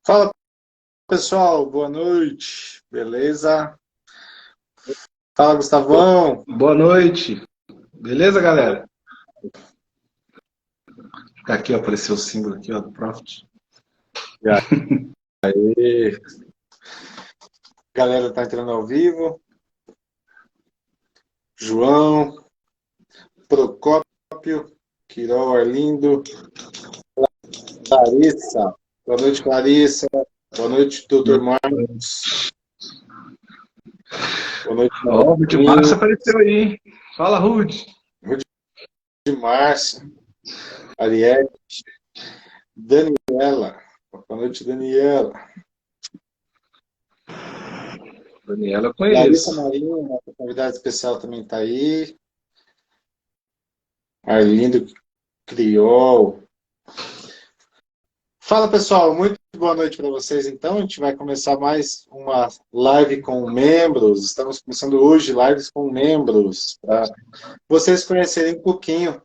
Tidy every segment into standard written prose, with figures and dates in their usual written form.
Fala pessoal, boa noite, beleza? Fala Gustavão. Boa noite. Beleza, galera? Aqui, ó, apareceu o símbolo aqui, ó, do Profit. E aí, galera tá entrando ao vivo. João, Procópio, Quirol, Arlindo, Clarissa. Boa noite, Clarissa. Boa noite, doutor Marcos. Boa noite, Ó, o Rude Márcio apareceu aí, hein? Fala, Rude. Rude Márcio, Ariete, Daniela. Boa noite, Daniela. Daniela eu Larissa conheço. Marinho, nossa convidada especial, também está aí. Arlindo Criol. Fala pessoal, muito boa noite para vocês. Então, a gente vai começar mais uma live com membros. Estamos começando hoje lives com membros, para vocês conhecerem um pouquinho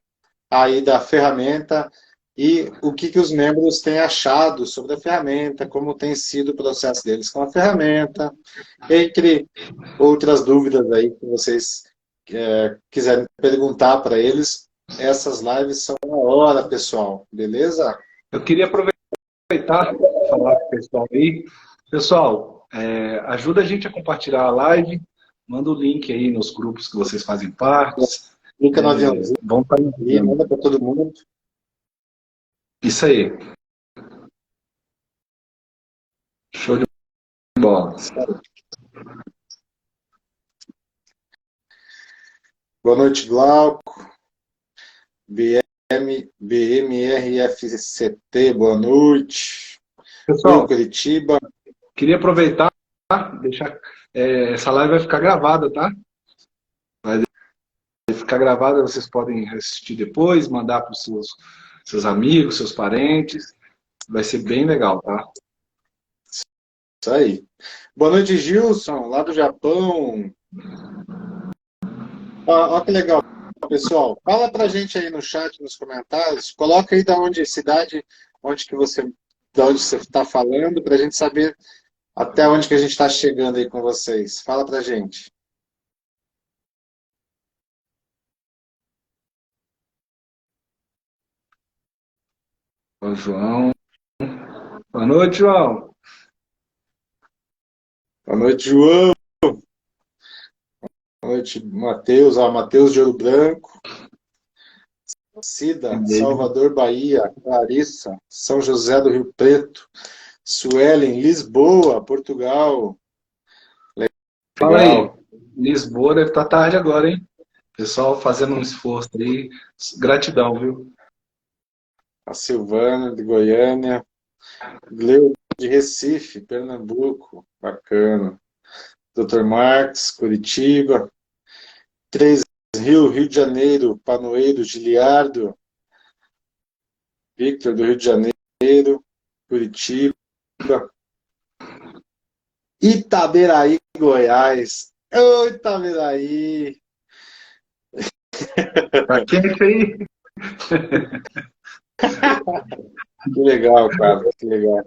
aí da ferramenta e o que os membros têm achado sobre a ferramenta, como tem sido o processo deles com a ferramenta, entre outras dúvidas aí que vocês quiserem perguntar para eles. Essas lives são uma hora, pessoal, beleza? Eu queria aproveitar e falar com o pessoal aí. Pessoal, ajuda a gente a compartilhar a live, manda o link aí nos grupos que vocês fazem parte. Clica no aviãozinho Vão estar e manda para todo mundo. Isso aí. Show de bola. Boa noite, Glauco. BMRFCT, boa noite. Pessoal, Curitiba. queria aproveitar, deixar, essa live vai ficar gravada, tá? Vai ficar gravada, vocês podem assistir depois, mandar para os seus amigos, seus parentes. Vai ser bem legal, tá? Isso aí. Boa noite, Gilson, lá do Japão. Ó, que legal, pessoal. Fala pra gente aí no chat, nos comentários. Coloca aí da onde, cidade, da onde você está falando, pra gente saber até onde que a gente está chegando aí com vocês. Fala pra gente. O João. Boa noite, João. Boa noite, João. Boa noite, Matheus. Matheus de Ouro Branco. Cida, Salvador, Bahia. Clarissa, São José do Rio Preto. Suelen, Lisboa, Portugal. Fala aí. Legal. Lisboa deve estar tarde agora, hein? Pessoal fazendo um esforço aí. Gratidão, viu? A Silvana, de Goiânia. Gleu, de Recife, Pernambuco. Bacana. Dr. Marques, Curitiba. Três Rio, Rio de Janeiro. Panoeiro, Giliardo. Victor, do Rio de Janeiro. Curitiba. Itaberaí, Goiás. Ô, Itaberaí. Pra quem é isso aí? Que legal, cara. Que legal.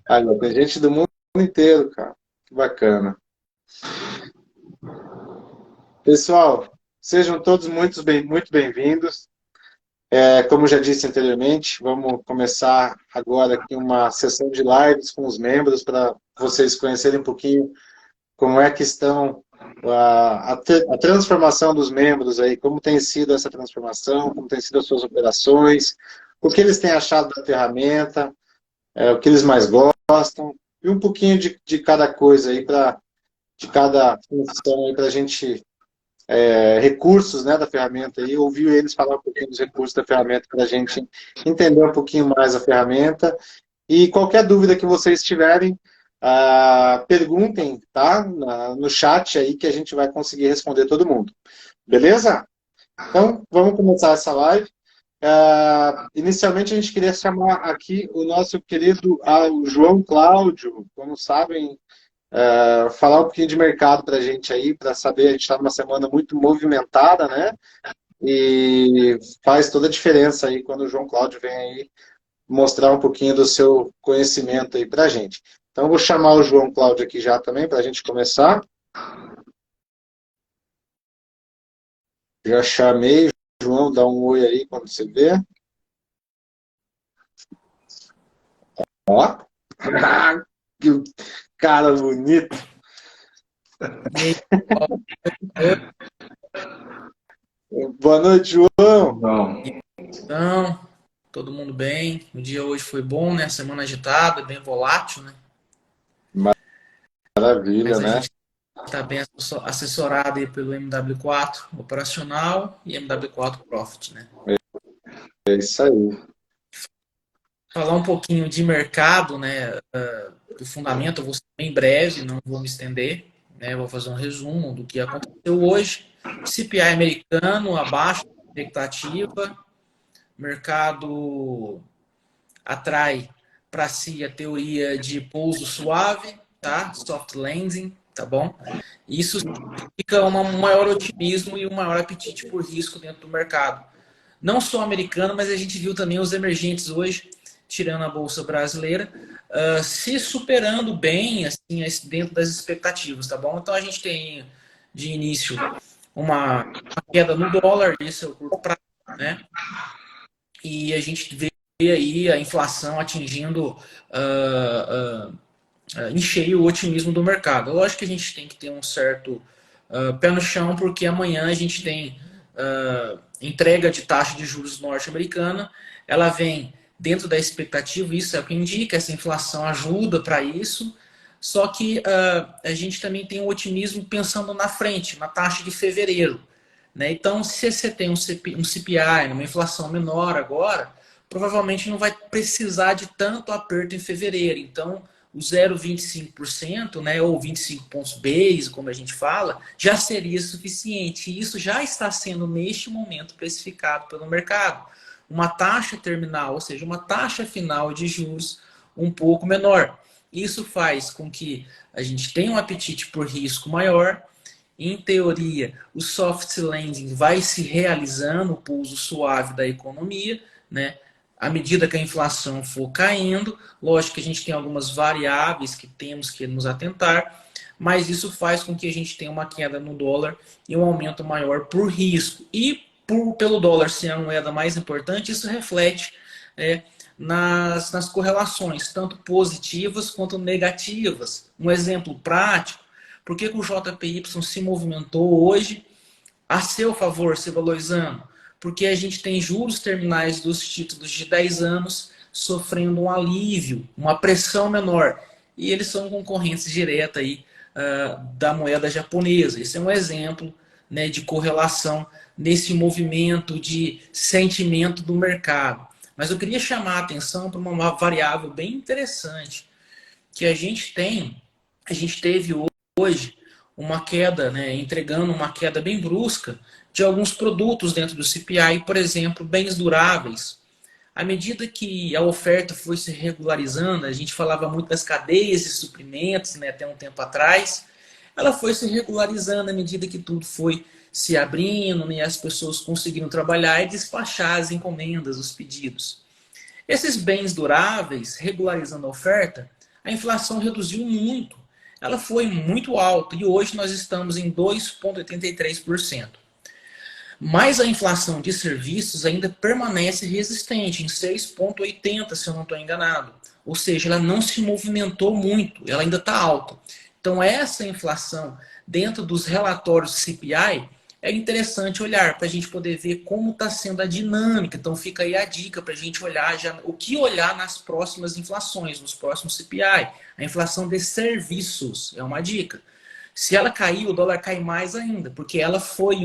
Olha, tem gente do mundo inteiro, cara. Que bacana. Pessoal, sejam todos muito bem-vindos. Como já disse anteriormente, vamos começar agora aqui uma sessão de lives com os membros para vocês conhecerem um pouquinho como é que estão a transformação dos membros aí, como tem sido essa transformação, como tem sido as suas operações, o que eles têm achado da ferramenta, o que eles mais gostam, e um pouquinho de cada coisa aí, de cada função aí para a gente, recursos, né, da ferramenta aí, ouvir eles falar um pouquinho dos recursos da ferramenta para a gente entender um pouquinho mais a ferramenta. E qualquer dúvida que vocês tiverem, perguntem, tá? No chat aí que a gente vai conseguir responder todo mundo. Beleza? Então, vamos começar essa live. Inicialmente, a gente queria chamar aqui o nosso querido o João Cláudio, como sabem, falar um pouquinho de mercado para a gente aí, para saber, a gente está numa semana muito movimentada, né? E faz toda a diferença aí quando o João Cláudio vem aí mostrar um pouquinho do seu conhecimento aí para a gente. Então, eu vou chamar o João Cláudio aqui já também, para a gente começar. Já chamei, João, dá um oi aí quando você vê. Ó, que cara bonito. E aí, Boa noite, João. Não. então, todo mundo bem? O dia hoje foi bom, né? Semana agitada, bem volátil, né? Maravilha, Mas a né? gente está bem assessorado aí pelo MW4 operacional e MW4 Profit, né? É isso aí. Falar um pouquinho de mercado, né? Do fundamento, eu vou ser bem breve, não vou me estender, né? Vou fazer um resumo do que aconteceu hoje. CPI americano abaixo da expectativa, mercado atrai para si a teoria de pouso suave, tá? Soft landing, tá bom? Isso significa um maior otimismo e um maior apetite por risco dentro do mercado. Não só americano, mas a gente viu também os emergentes hoje, tirando a bolsa brasileira, se superando bem assim dentro das expectativas, tá bom? Então a gente tem de início uma queda no dólar, isso é o curto prazo, né? E a gente vê aí a inflação atingindo em cheio o otimismo do mercado. Lógico que a gente tem que ter um certo pé no chão, porque amanhã a gente tem entrega de taxa de juros norte-americana, ela vem dentro da expectativa, isso é o que indica, essa inflação ajuda para isso, só que a gente também tem o otimismo pensando na frente, na taxa de fevereiro. Né? Então, se você tem um CPI, uma inflação menor agora, provavelmente não vai precisar de tanto aperto em fevereiro. Então, o 0,25%, né, ou 25 pontos base, como a gente fala, já seria suficiente. E isso já está sendo, neste momento, precificado pelo mercado. Uma taxa terminal, ou seja, uma taxa final de juros um pouco menor. Isso faz com que a gente tenha um apetite por risco maior. Em teoria, o soft landing vai se realizando, o pouso suave da economia, né? À medida que a inflação for caindo, lógico que a gente tem algumas variáveis que temos que nos atentar, mas isso faz com que a gente tenha uma queda no dólar e um aumento maior por risco. E pelo dólar ser a moeda mais importante, isso reflete nas correlações, tanto positivas quanto negativas. Um exemplo prático, por que o JPY se movimentou hoje a seu favor, se valorizando? Porque a gente tem juros terminais dos títulos de 10 anos sofrendo um alívio, uma pressão menor. E eles são concorrentes direta aí, da moeda japonesa. Esse é um exemplo, né, de correlação nesse movimento de sentimento do mercado. Mas eu queria chamar a atenção para uma variável bem interessante que a gente teve hoje uma queda, né, entregando uma queda bem brusca de alguns produtos dentro do CPI, por exemplo, bens duráveis. À medida que a oferta foi se regularizando, a gente falava muito das cadeias de suprimentos, né, até um tempo atrás, ela foi se regularizando à medida que tudo foi se abrindo, né, as pessoas conseguiram trabalhar e despachar as encomendas, os pedidos. Esses bens duráveis, regularizando a oferta, a inflação reduziu muito. Ela foi muito alta e hoje nós estamos em 2,83%. Mas a inflação de serviços ainda permanece resistente, em 6,80%, se eu não estou enganado. Ou seja, ela não se movimentou muito, ela ainda está alta. Então, essa inflação dentro dos relatórios CPI é interessante olhar para a gente poder ver como está sendo a dinâmica. Então, fica aí a dica para a gente olhar já o que olhar nas próximas inflações, nos próximos CPI. A inflação de serviços é uma dica. Se ela cair, o dólar cai mais ainda, porque ela foi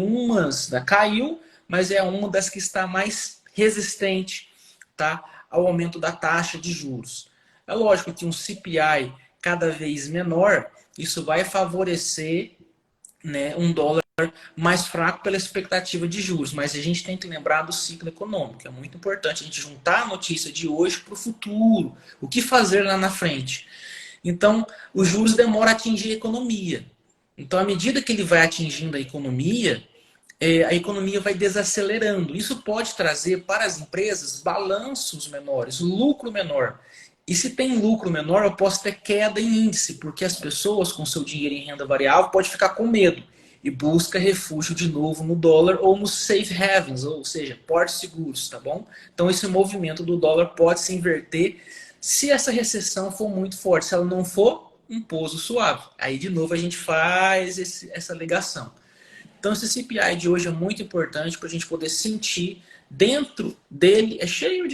caiu, mas é uma das que está mais resistente, tá, ao aumento da taxa de juros. É lógico que um CPI cada vez menor, isso vai favorecer, né, um dólar mais fraco pela expectativa de juros, mas a gente tem que lembrar do ciclo econômico, é muito importante a gente juntar a notícia de hoje para o futuro, o que fazer lá na frente. Então, os juros demoram a atingir a economia. Então, à medida que ele vai atingindo a economia, a economia vai desacelerando. Isso pode trazer para as empresas balanços menores, lucro menor. E se tem lucro menor, eu posso ter queda em índice, porque as pessoas com seu dinheiro em renda variável podem ficar com medo e busca refúgio de novo no dólar ou nos safe havens, ou seja, portos seguros, tá bom? Então esse movimento do dólar pode se inverter se essa recessão for muito forte. Se ela não for, um pouso suave. Aí de novo a gente faz essa ligação. Então esse CPI de hoje é muito importante para a gente poder sentir dentro dele, é cheio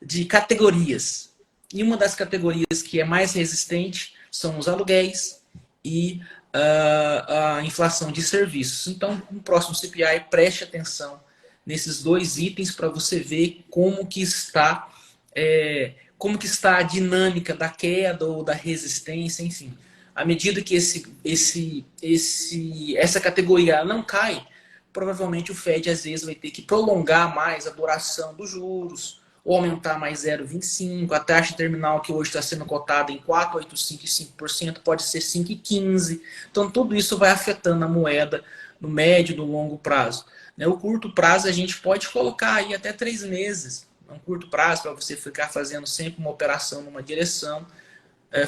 de categorias. E uma das categorias que é mais resistente são os aluguéis e a inflação de serviços. Então, no próximo CPI, preste atenção nesses dois itens para você ver como que está a dinâmica da queda ou da resistência, enfim. À medida que essa categoria não cai, provavelmente o Fed às vezes vai ter que prolongar mais a duração dos juros, ou aumentar mais 0,25%, a taxa terminal que hoje está sendo cotada em 4,85% e 5% pode ser 5,15%. Então tudo isso vai afetando a moeda no médio e no longo prazo. O curto prazo a gente pode colocar aí até 3 meses, um curto prazo para você ficar fazendo sempre uma operação numa direção,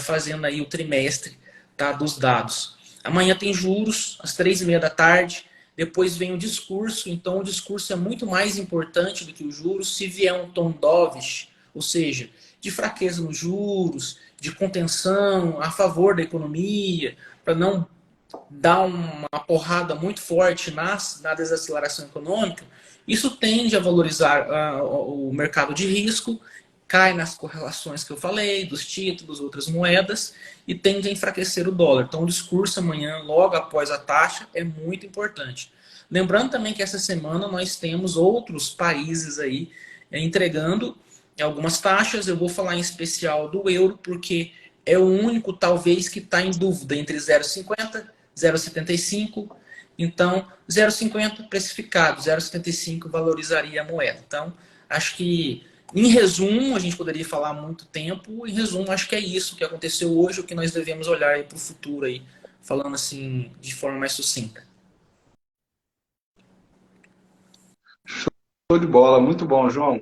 fazendo aí o trimestre, tá, dos dados. Amanhã tem juros, às 3h30 da tarde. Depois vem o discurso. Então, o discurso é muito mais importante do que os juros. Se vier um tom dovish, ou seja, de fraqueza nos juros, de contenção a favor da economia, para não dar uma porrada muito forte na desaceleração econômica, isso tende a valorizar o mercado de risco, cai nas correlações que eu falei, dos títulos, outras moedas, e tende a enfraquecer o dólar. Então o discurso amanhã, logo após a taxa, é muito importante. Lembrando também que essa semana nós temos outros países aí entregando algumas taxas. Eu vou falar em especial do euro, porque é o único, talvez, que está em dúvida entre 0,50 e 0,75. Então, 0,50 precificado, 0,75 valorizaria a moeda. Então, acho que, em resumo, a gente poderia falar há muito tempo. Em resumo, acho que é isso que aconteceu hoje, o que nós devemos olhar para o futuro, aí, falando assim de forma mais sucinta. Show de bola, muito bom, João.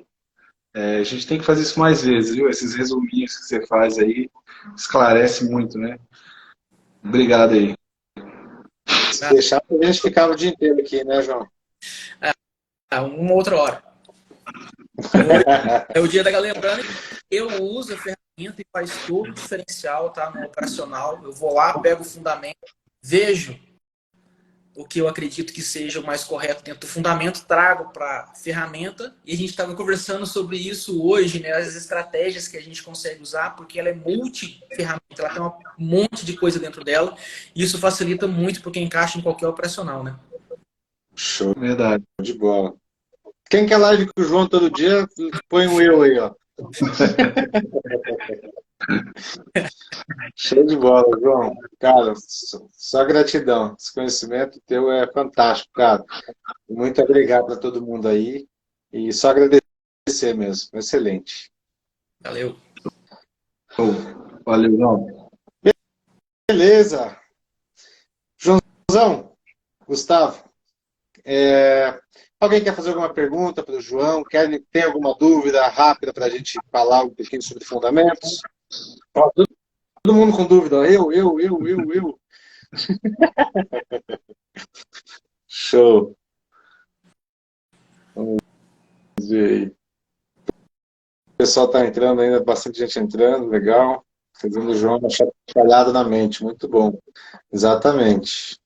A gente tem que fazer isso mais vezes, viu? Esses resuminhos que você faz aí esclarece muito, né? Obrigado aí. Se deixar, a gente ficava o dia inteiro aqui, né, João? Uma outra hora. É o dia da galera. Lembrando, eu uso a ferramenta e faz todo o diferencial, tá? No operacional. Eu vou lá, pego o fundamento, vejo o que eu acredito que seja o mais correto dentro do fundamento, trago para a ferramenta, e a gente estava conversando sobre isso hoje, né, as estratégias que a gente consegue usar, porque ela é multi-ferramenta, ela tem um monte de coisa dentro dela, e isso facilita muito porque encaixa em qualquer operacional, né? Show. Verdade. De bola. Quem quer live com o João todo dia, põe um eu aí, ó. Show de bola, João. Cara, só gratidão. Esse conhecimento teu é fantástico, cara. Muito obrigado a todo mundo aí. E só agradecer mesmo. Excelente. Valeu. Valeu, João. Beleza. Joãozão, Gustavo, alguém quer fazer alguma pergunta para o João? Tem alguma dúvida rápida para a gente falar um pouquinho sobre fundamentos? Ó, todo mundo com dúvida. Eu. Show. Vamos ver aí. O pessoal está entrando ainda, bastante gente entrando, legal. Fazendo o João uma chacoalhada na mente, muito bom. Exatamente.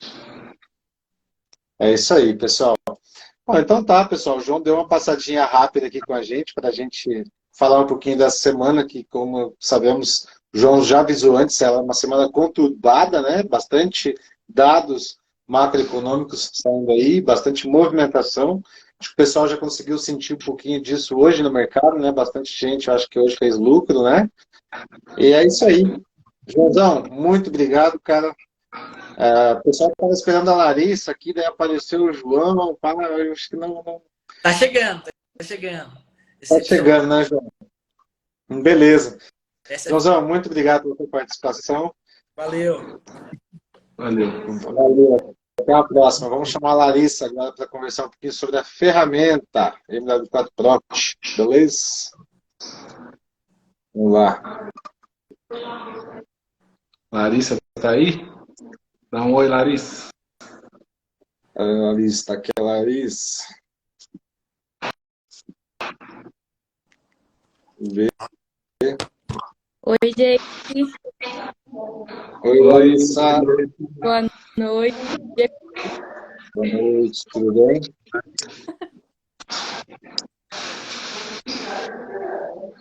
É isso aí, pessoal. Bom, então tá, pessoal. O João deu uma passadinha rápida aqui com a gente, para a gente falar um pouquinho dessa semana, que, como sabemos, o João já avisou antes, ela é uma semana conturbada, né? Bastante dados macroeconômicos saindo aí, bastante movimentação. Acho que o pessoal já conseguiu sentir um pouquinho disso hoje no mercado, né? Bastante gente, acho que hoje fez lucro, né? E é isso aí. Joãozão, muito obrigado, cara. O pessoal estava esperando a Larissa aqui, daí apareceu o João. Eu acho que não. Tá chegando, tá chegando. Tá chegando, né, João? Beleza. Joãozão, muito obrigado pela sua participação. Valeu. Valeu. Valeu. Até a próxima. Vamos chamar a Larissa agora para conversar um pouquinho sobre a ferramenta MW4 Proct. Beleza? Vamos lá. Larissa tá aí? Dá um oi, Larissa. A Larissa, está aqui a Larissa. Vê. Oi, gente. Oi, Larissa. Boa noite. Boa noite, tudo bem?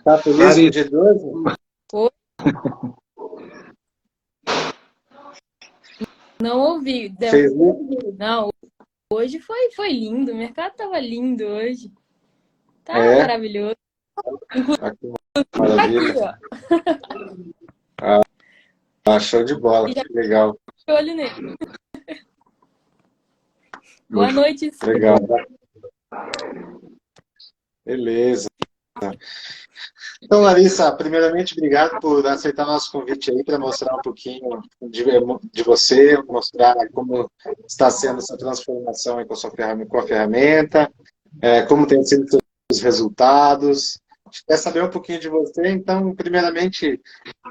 Tá feliz com o Larissa. dia de hoje? Não ouvi. Fez Não, hoje foi lindo. O mercado tava lindo hoje. Tá maravilhoso. Aqui, maravilha. Aqui, ó. Show de bola, Já que legal. olho nele. Boa noite. Legal. Beleza. Então, Larissa, primeiramente, obrigado por aceitar nosso convite aí para mostrar um pouquinho de você, mostrar como está sendo essa transformação aí com a ferramenta, como tem sido os resultados. A gente quer saber um pouquinho de você, então, primeiramente,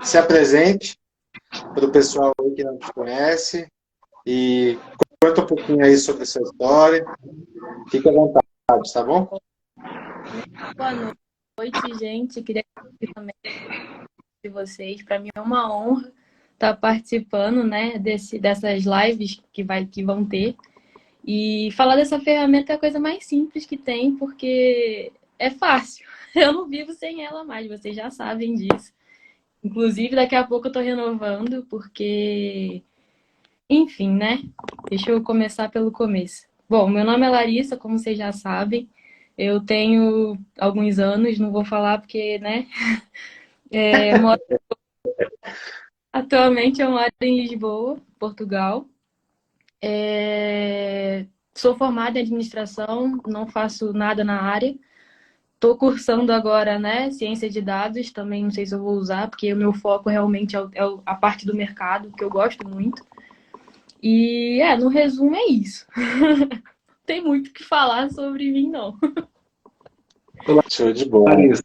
se apresente para o pessoal aí que não te conhece e conta um pouquinho aí sobre a sua história. Fique à vontade, tá bom? Boa noite, gente. Queria agradecer também de vocês. Para mim é uma honra estar participando, né, dessas lives que vão ter. E falar dessa ferramenta é a coisa mais simples que tem, porque é fácil. Eu não vivo sem ela mais, vocês já sabem disso. Inclusive, daqui a pouco eu estou renovando, porque... Enfim, né? Deixa eu começar pelo começo. Bom, meu nome é Larissa, como vocês já sabem. Eu tenho alguns anos, não vou falar porque, né? Atualmente eu moro em Lisboa, Portugal. Sou formada em administração, não faço nada na área. Estou cursando agora, né, ciência de dados, também não sei se eu vou usar, porque o meu foco realmente é a parte do mercado, que eu gosto muito. E, no resumo é isso. Tem muito o que falar sobre mim, não. Show de bola. Larissa,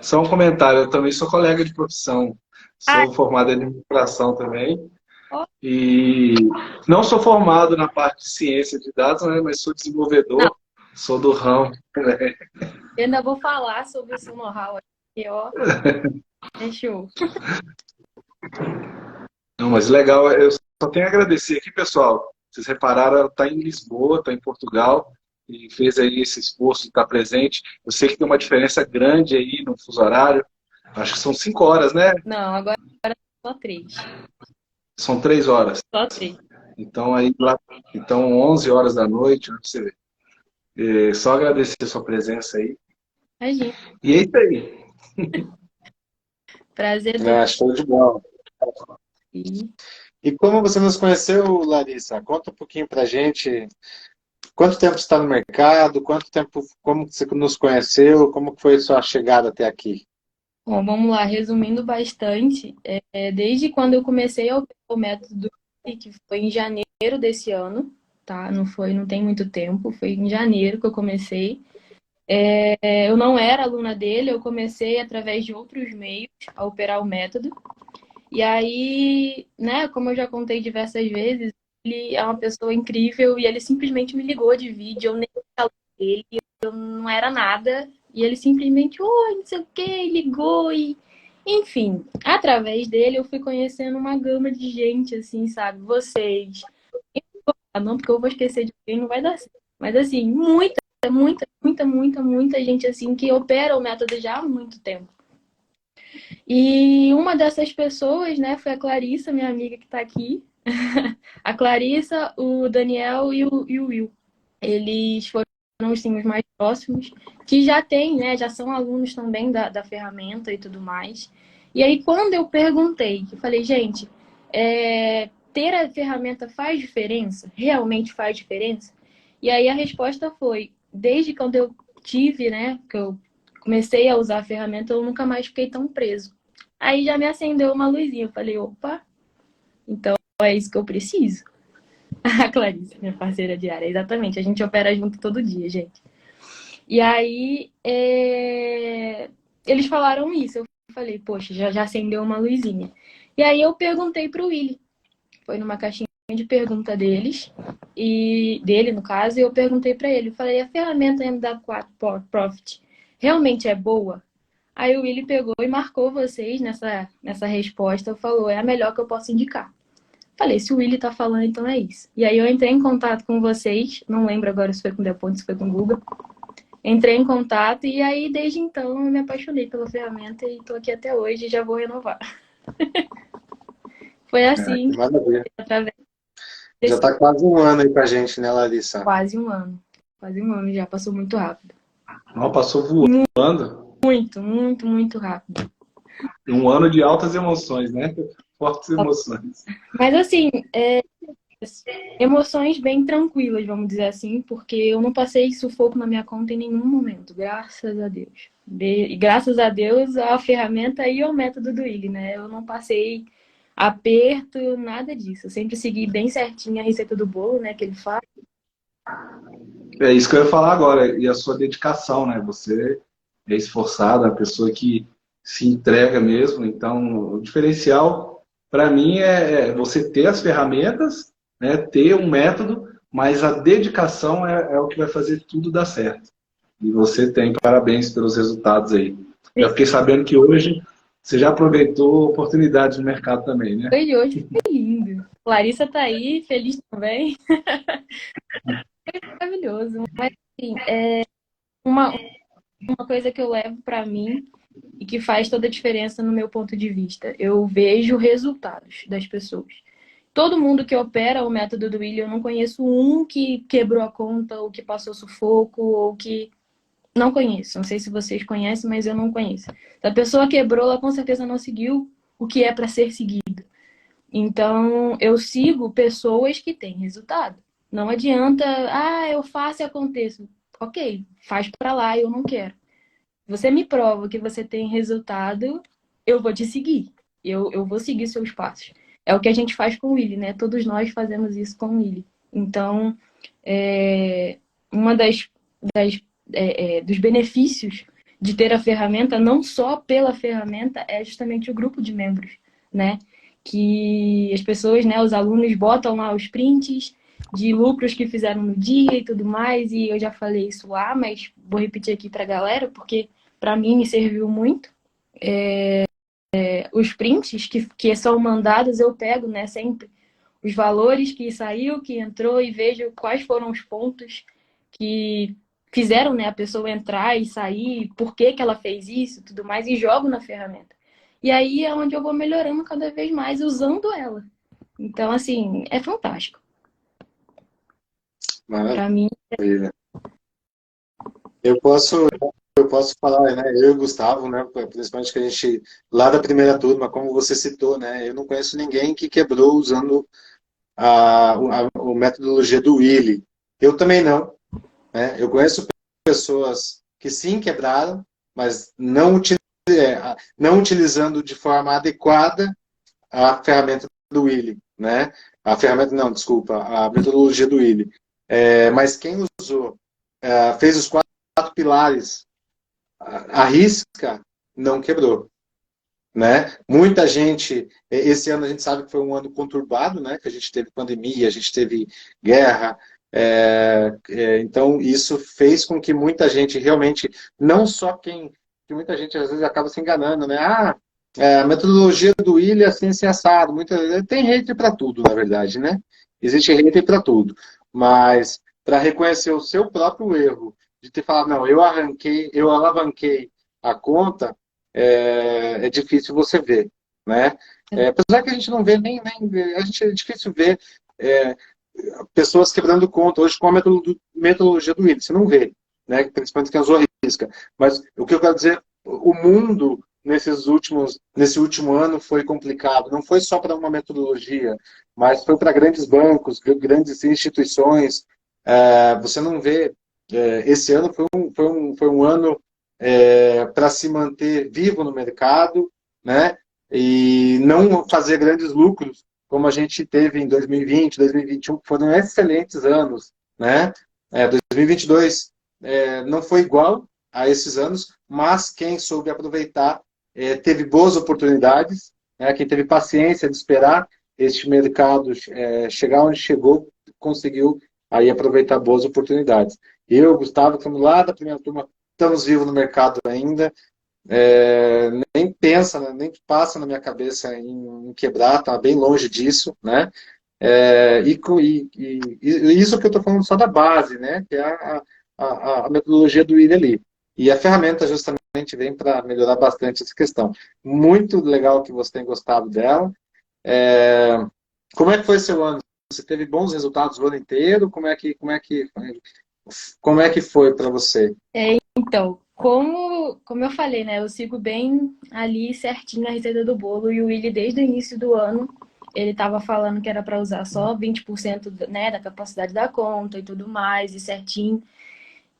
só um comentário. Eu também sou colega de profissão. Sou formado em administração também. E não sou formado na parte de ciência de dados, né, mas sou desenvolvedor. Não. Sou do ramo. Eu ainda vou falar sobre o seu know-how aqui, ó. É show. Não, mas legal. Eu só tenho a agradecer aqui, pessoal. Vocês repararam, ela está em Lisboa, está em Portugal, e fez aí esse esforço de estar presente. Eu sei que tem uma diferença grande aí no fuso horário. Acho que são 5 horas, né? Não, agora só 3. São 3 horas. Só 3. Então, então 11 horas da noite, você vê. Só agradecer a sua presença aí. Imagina. E é isso aí. Prazer. Show de bola. E como você nos conheceu, Larissa? Conta um pouquinho pra gente. Quanto tempo você está no mercado? Como você nos conheceu? Como foi a sua chegada até aqui? Bom, vamos lá, resumindo bastante. Desde quando eu comecei a operar o método, que foi em janeiro desse ano, tá? Não tem muito tempo, foi em janeiro que eu comecei. Eu não era aluna dele, eu comecei através de outros meios a operar o método. E aí, né, como eu já contei diversas vezes, ele é uma pessoa incrível e ele simplesmente me ligou de vídeo, eu nem falei dele, eu não era nada, e ele simplesmente, oi, não sei o que, ligou e... Enfim, através dele eu fui conhecendo uma gama de gente, assim, sabe? Vocês. Não, porque eu vou esquecer de alguém, não vai dar certo. Mas assim, muita gente assim que opera o método já há muito tempo. E uma dessas pessoas, né, foi a Clarissa, minha amiga que está aqui. A Clarissa, o Daniel e o Will. Eles foram assim, os mais próximos, que já tem, né, já são alunos também da ferramenta e tudo mais. E aí, quando eu perguntei, eu falei, gente, ter a ferramenta faz diferença? Realmente faz diferença? E aí a resposta foi, desde quando eu tive, né, que eu comecei a usar a ferramenta, eu nunca mais fiquei tão preso. Aí já me acendeu uma luzinha. Eu falei, opa, então é isso que eu preciso. A Clarice, minha parceira diária, exatamente. A gente opera junto todo dia, gente. E aí, eles falaram isso. Eu falei, poxa, já acendeu uma luzinha. E aí eu perguntei pro Willy. Foi numa caixinha de pergunta deles, e dele, no caso, e eu perguntei pra ele. Eu falei, a ferramenta MW4 Profit realmente é boa? Aí o Willy pegou e marcou vocês nessa resposta. Falou, é a melhor que eu posso indicar. Falei, se o Willy tá falando, então é isso. E aí eu entrei em contato com vocês, não lembro agora se foi com o Deponte, se foi com o Google. Entrei em contato e aí, desde então, eu me apaixonei pela ferramenta e tô aqui até hoje e já vou renovar. Foi assim, Que maravilha. através Já desse está quase um ano aí pra gente, né, Larissa? quase um ano. Quase um ano já, passou muito rápido. Não, passou voando. Muito, muito, muito rápido. Um ano de altas emoções, né? Fortes emoções. Mas assim, emoções bem tranquilas, vamos dizer assim, porque eu não passei sufoco na minha conta em nenhum momento, graças a Deus. E graças a Deus a ferramenta e o método do Willy, né? Eu não passei aperto, nada disso. Eu sempre segui bem certinho a receita do bolo, né, que ele faz. É isso que eu ia falar agora. E a sua dedicação, né? Você é esforçada, a pessoa que se entrega mesmo. Então, o diferencial, para mim, é você ter as ferramentas, né? Ter um método, mas a dedicação é o que vai fazer tudo dar certo. E você tem parabéns pelos resultados aí. Já fiquei sabendo que hoje você já aproveitou oportunidades no mercado também, né? Hoje foi lindo. Larissa tá aí, feliz também. Maravilhoso. Mas, assim, uma coisa que eu levo para mim e que faz toda a diferença no meu ponto de vista. Eu vejo resultados das pessoas. Todo mundo que opera o método do Willy, eu não conheço um que quebrou a conta, ou que passou sufoco, ou que... Não conheço. Não sei se vocês conhecem, mas eu não conheço. Se a pessoa quebrou, ela com certeza não seguiu o que é para ser seguido. Então, eu sigo pessoas que têm resultado. Não adianta, eu faço e aconteça. Ok, faz para lá, eu não quero. Você me prova que você tem resultado, eu vou te seguir. Eu vou seguir seus passos. É o que a gente faz com o Willy, né? Todos nós fazemos isso com o Willy. Então, uma dos benefícios de ter a ferramenta, não só pela ferramenta, é justamente o grupo de membros, né? Que as pessoas, né, os alunos botam lá os prints de lucros que fizeram no dia e tudo mais, e eu já falei isso lá, mas vou repetir aqui para a galera, porque para mim me serviu muito. Os prints que são mandados, eu pego, né, sempre os valores que saiu, que entrou, e vejo quais foram os pontos que fizeram, né, a pessoa entrar e sair, por que que ela fez isso, tudo mais, e jogo na ferramenta. E aí é onde eu vou melhorando cada vez mais usando ela. Então, assim, é fantástico. Para mim, Maravilha. Eu posso falar, né? Eu e o Gustavo, né? Principalmente que a gente, lá da primeira turma, como você citou, né? Eu não conheço ninguém que quebrou usando a metodologia do Willy. Eu também não, né? Eu conheço pessoas que sim quebraram, mas não utilizando de forma adequada a ferramenta do Willy, né? A ferramenta, não, desculpa, a metodologia do Willy. Mas quem usou, fez os quatro pilares, a risca, não quebrou, né? Muita gente, esse ano a gente sabe que foi um ano conturbado, né? Que a gente teve pandemia, a gente teve guerra, então isso fez com que muita gente realmente, não só que muita gente às vezes acaba se enganando, né? A metodologia do Willy é assim, assim, assado. Tem hater para tudo, na verdade, né? Existe hater para tudo. Mas para reconhecer o seu próprio erro, de ter falado, não, eu alavanquei a conta, é difícil você ver, né? Apesar que a gente não vê a gente é difícil ver pessoas quebrando conta hoje com a metodologia do Willy, você não vê, né? Principalmente quem usou a risca. Mas o que eu quero dizer, o mundo nesse último ano foi complicado. Não foi só para uma metodologia, mas foi para grandes bancos, grandes instituições. Você não vê. Esse ano foi um ano para se manter vivo no mercado, né? E não fazer grandes lucros como a gente teve em 2020, 2021, que foram excelentes anos, né? 2022 não foi igual a esses anos, mas quem soube aproveitar teve boas oportunidades, né? Quem teve paciência de esperar este mercado chegar onde chegou, conseguiu aí aproveitar boas oportunidades. Eu, Gustavo, estamos lá da primeira turma, estamos vivos no mercado ainda, nem pensa, né, nem passa na minha cabeça em quebrar, está bem longe disso, né? E isso que eu estou falando só da base, né? Que é a metodologia do IRI ali. E a ferramenta justamente vem para melhorar bastante essa questão. Muito legal que você tenha gostado dela. Como é que foi seu ano? Você teve bons resultados o ano inteiro? Como é que foi para você? Então, como eu falei, né? Eu sigo bem ali certinho a receita do bolo e o Willy, desde o início do ano, ele estava falando que era para usar só 20%, né, da capacidade da conta e tudo mais, e certinho.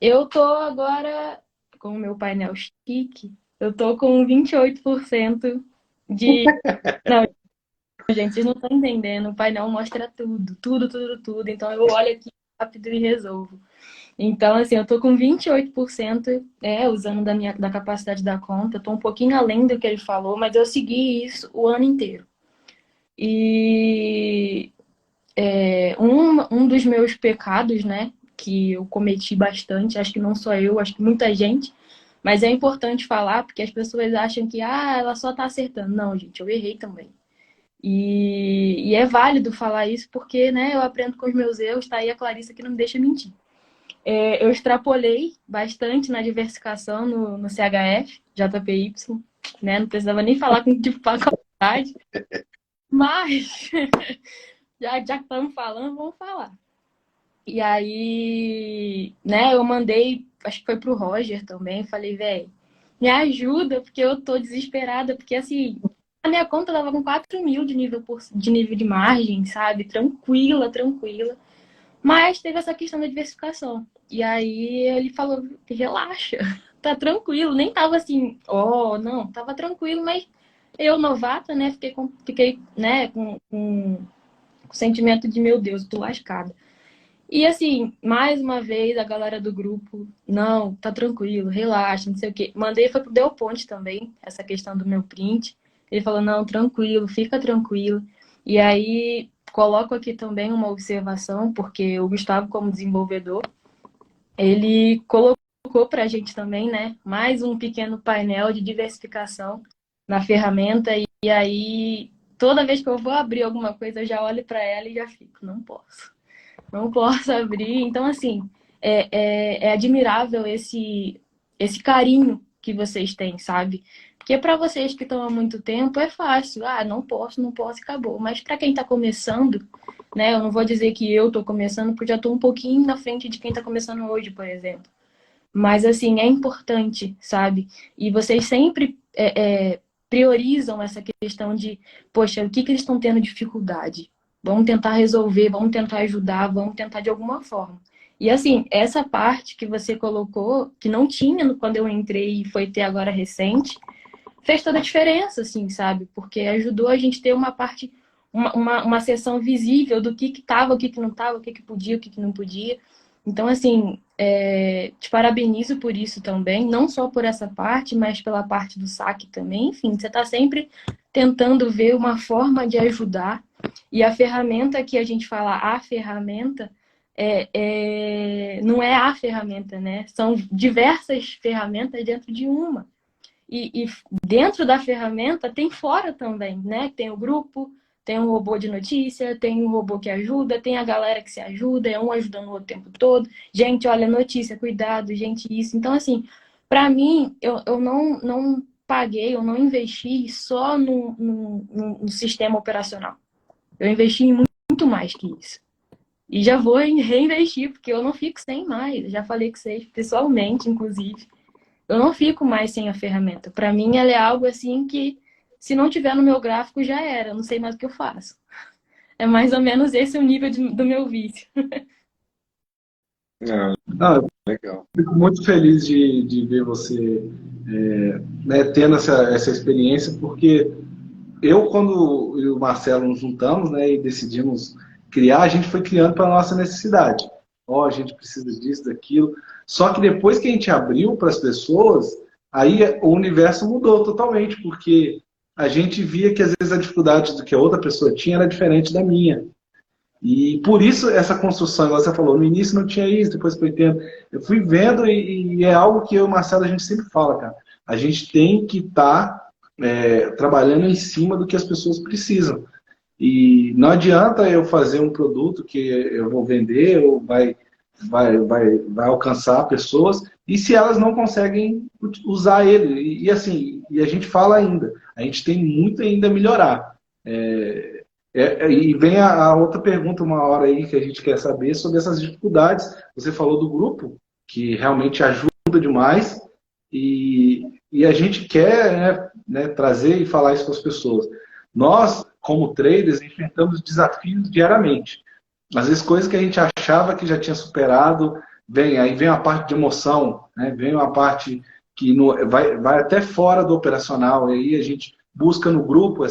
Eu tô agora com o meu painel chique, eu tô com 28% de. Não, gente, vocês não estão entendendo. O painel mostra tudo, tudo, tudo, tudo. Então eu olho aqui rápido e resolvo. Então, assim, eu tô com 28%, usando da capacidade da conta. Eu tô um pouquinho além do que ele falou, mas eu segui isso o ano inteiro. E um dos meus pecados, né, que eu cometi bastante, acho que não só eu, acho que muita gente, mas é importante falar, porque as pessoas acham que, ela só tá acertando. Não, gente, eu errei também. E é válido falar isso porque, né, eu aprendo com os meus erros, tá aí a Clarissa que não me deixa mentir. Eu extrapolei bastante na diversificação no CHF, JPY, né? Não precisava nem falar com tipo faculdade, mas já que estamos falando, vamos falar. E aí, né, eu mandei, acho que foi pro Roger também, falei, velho, me ajuda, porque eu tô desesperada, porque assim, a minha conta tava com 4 mil de nível de margem, sabe? Tranquila, tranquila. Mas teve essa questão da diversificação. E aí ele falou, relaxa, tá tranquilo. Nem tava assim, não, tava tranquilo, mas eu, novata, né, fiquei né, com o sentimento de, meu Deus, tô lascada. E assim, mais uma vez, a galera do grupo, não, tá tranquilo, relaxa, não sei o quê. Mandei, foi pro Del Ponte também, essa questão do meu print. Ele falou, não, tranquilo, fica tranquilo. E aí, coloco aqui também uma observação, porque o Gustavo, como desenvolvedor, ele colocou pra gente também, né, mais um pequeno painel de diversificação na ferramenta. E aí, toda vez que eu vou abrir alguma coisa, eu já olho para ela e já fico, não posso. Não posso abrir. Então, assim, é admirável esse carinho que vocês têm, sabe? Porque para vocês que estão há muito tempo é fácil. Não posso, não posso, acabou. Mas para quem está começando, né? Eu não vou dizer que eu estou começando, porque já estou um pouquinho na frente de quem está começando hoje, por exemplo. Mas, assim, é importante, sabe? E vocês sempre priorizam essa questão de, poxa, o que eles estão tendo dificuldade? Vamos tentar resolver, vamos tentar ajudar, vamos tentar de alguma forma. E assim, essa parte que você colocou, que não tinha quando eu entrei e foi ter agora recente, fez toda a diferença, assim, sabe? Porque ajudou a gente ter uma parte, uma seção visível do que estava, o que não estava, o que podia, o que não podia. Então, assim, te parabenizo por isso também, não só por essa parte, mas pela parte do saque também. Enfim, você está sempre tentando ver uma forma de ajudar. E a ferramenta que a gente fala, a ferramenta, não é a ferramenta, né? São diversas ferramentas dentro de uma. E dentro da ferramenta tem fora também, né? Tem o grupo, tem um robô de notícia, tem um robô que ajuda, tem a galera que se ajuda, é um ajudando o outro o tempo todo. Gente, olha, notícia, cuidado, gente, isso. Então, assim, para mim, eu não paguei, eu não investi só no sistema operacional. Eu investi em muito mais que isso. E já vou reinvestir, porque eu não fico sem mais. Eu já falei com vocês pessoalmente, inclusive. Eu não fico mais sem a ferramenta. Para mim, ela é algo assim que, se não tiver no meu gráfico, já era. Eu não sei mais o que eu faço. É mais ou menos esse o nível do meu vício. Legal. Fico muito feliz de ver você né, tendo essa experiência, porque eu, quando eu e o Marcelo nos juntamos, né, e decidimos criar, a gente foi criando para a nossa necessidade. Ó, a gente precisa disso, daquilo. Só que depois que a gente abriu para as pessoas, aí o universo mudou totalmente, porque a gente via que às vezes a dificuldade do que a outra pessoa tinha era diferente da minha. E por isso essa construção, igual você falou, no início não tinha isso, depois foi tendo. Eu fui vendo e é algo que eu e o Marcelo a gente sempre fala, cara. A gente tem que estar trabalhando em cima do que as pessoas precisam. E não adianta eu fazer um produto que eu vou vender ou vai alcançar pessoas e se elas não conseguem usar ele. E assim, e a gente fala ainda, a gente tem muito ainda a melhorar. E vem a outra pergunta uma hora aí que a gente quer saber sobre essas dificuldades. Você falou do grupo, que realmente ajuda demais, e a gente quer trazer e falar isso para as pessoas. Nós, como traders, enfrentamos desafios diariamente. Às vezes coisas que a gente achava que já tinha superado, aí vem a parte de emoção, né? Vem uma parte que vai até fora do operacional, e aí a gente busca no grupo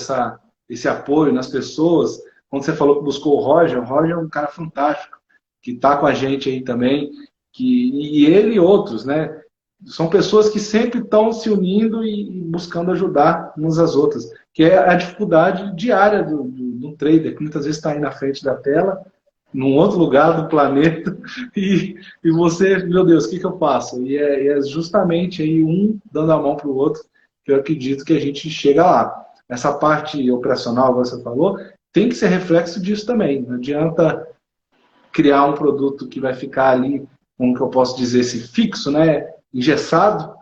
esse apoio nas pessoas. Quando você falou que buscou o Roger é um cara fantástico, que está com a gente aí também, e ele e outros, né? São pessoas que sempre estão se unindo e buscando ajudar umas às outras, que é a dificuldade diária do trader, que muitas vezes está aí na frente da tela, num outro lugar do planeta, e você, meu Deus, o que eu faço? E é justamente aí um dando a mão para o outro, que eu acredito que a gente chega lá. Essa parte operacional, como você falou, tem que ser reflexo disso também. Não adianta criar um produto que vai ficar ali, como que eu posso dizer, esse fixo, né, engessado,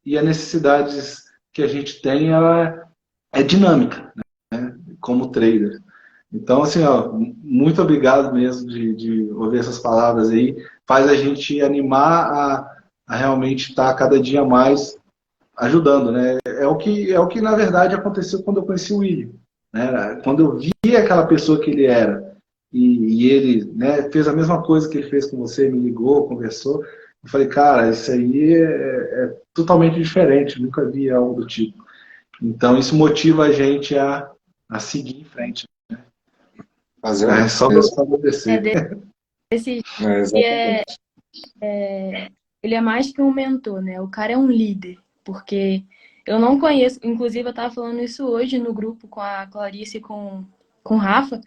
e as necessidades que a gente tem, ela é dinâmica, né, como trader. Então, assim, ó, muito obrigado mesmo de ouvir essas palavras aí. Faz a gente animar a realmente estar cada dia mais ajudando, né? É o que na verdade aconteceu quando eu conheci o William, né? Quando eu vi aquela pessoa que ele era e ele, né, fez a mesma coisa que ele fez com você, me ligou, conversou, eu falei, cara, isso aí é totalmente diferente, nunca vi algo do tipo. Então isso motiva a gente a seguir em frente. Fazer É só Deus para É, agradecer. desse, exatamente. ele é mais que um mentor, né? O cara é um líder, porque eu não conheço, inclusive eu estava falando isso hoje no grupo com a Clarice e com o Rafa,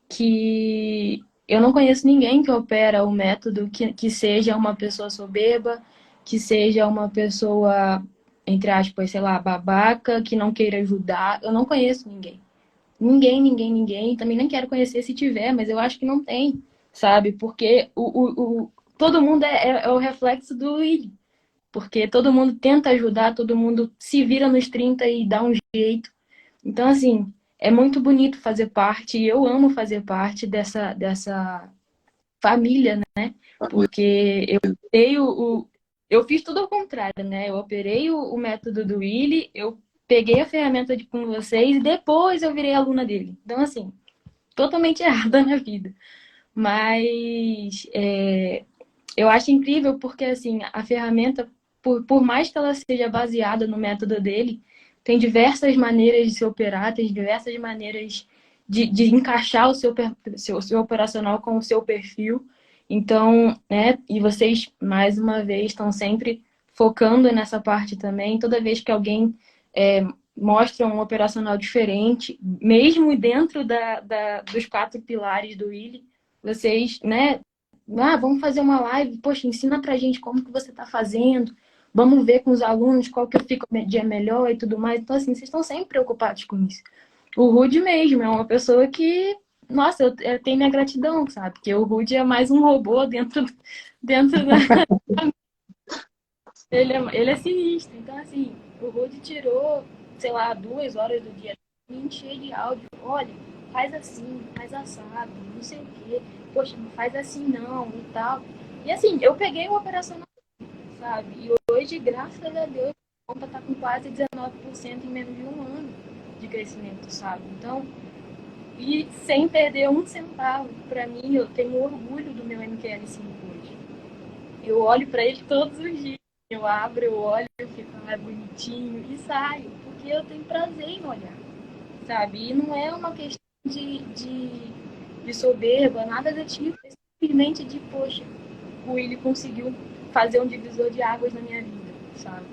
que eu não conheço ninguém que opera o método que seja uma pessoa soberba, que seja uma pessoa, entre aspas, sei lá, babaca, que não queira ajudar. Eu não conheço ninguém. Ninguém, ninguém, ninguém. Também nem quero conhecer se tiver, mas eu acho que não tem, sabe? Porque todo mundo é o reflexo do Willi. Porque todo mundo tenta ajudar, todo mundo se vira nos 30 e dá um jeito. Então, assim, é muito bonito fazer parte, e eu amo fazer parte dessa família, né? Porque eu fiz tudo ao contrário, né? Eu operei o método do Willy, eu peguei a ferramenta com vocês e depois eu virei aluna dele. Então, assim, totalmente errada na vida. Mas eu acho incrível porque, assim, a ferramenta, por mais que ela seja baseada no método dele, tem diversas maneiras de se operar, tem diversas maneiras de encaixar o seu operacional com o seu perfil. Então, né, e vocês, mais uma vez, estão sempre focando nessa parte também. Toda vez que alguém mostra um operacional diferente, mesmo dentro dos 4 pilares do Willy, vocês, né, vamos fazer uma live, poxa, ensina pra gente como que você tá fazendo, vamos ver com os alunos qual que fica o dia melhor e tudo mais. Então, assim, vocês estão sempre preocupados com isso. O Rude mesmo é uma pessoa que, nossa, eu tenho minha gratidão, sabe? Porque o Rude é mais um robô dentro da... Ele é sinistro. Então, assim, o Rude tirou, sei lá, 2 horas do dia me encher de áudio. Olha, faz assim, faz assado, não sei o quê. Poxa, não faz assim não e tal. E assim, eu peguei o operacional, sabe? E hoje, graças a Deus, a conta tá com quase 19% em menos de um ano de crescimento, sabe? Então, e sem perder um centavo. Pra mim, eu tenho orgulho do meu MQL5 hoje. Eu olho pra ele todos os dias. Eu abro, eu olho, eu fico bonitinho e saio. Porque eu tenho prazer em olhar, sabe? E não é uma questão de soberba, nada do tipo. É simplesmente de, poxa, o Willi conseguiu fazer um divisor de águas na minha vida, sabe?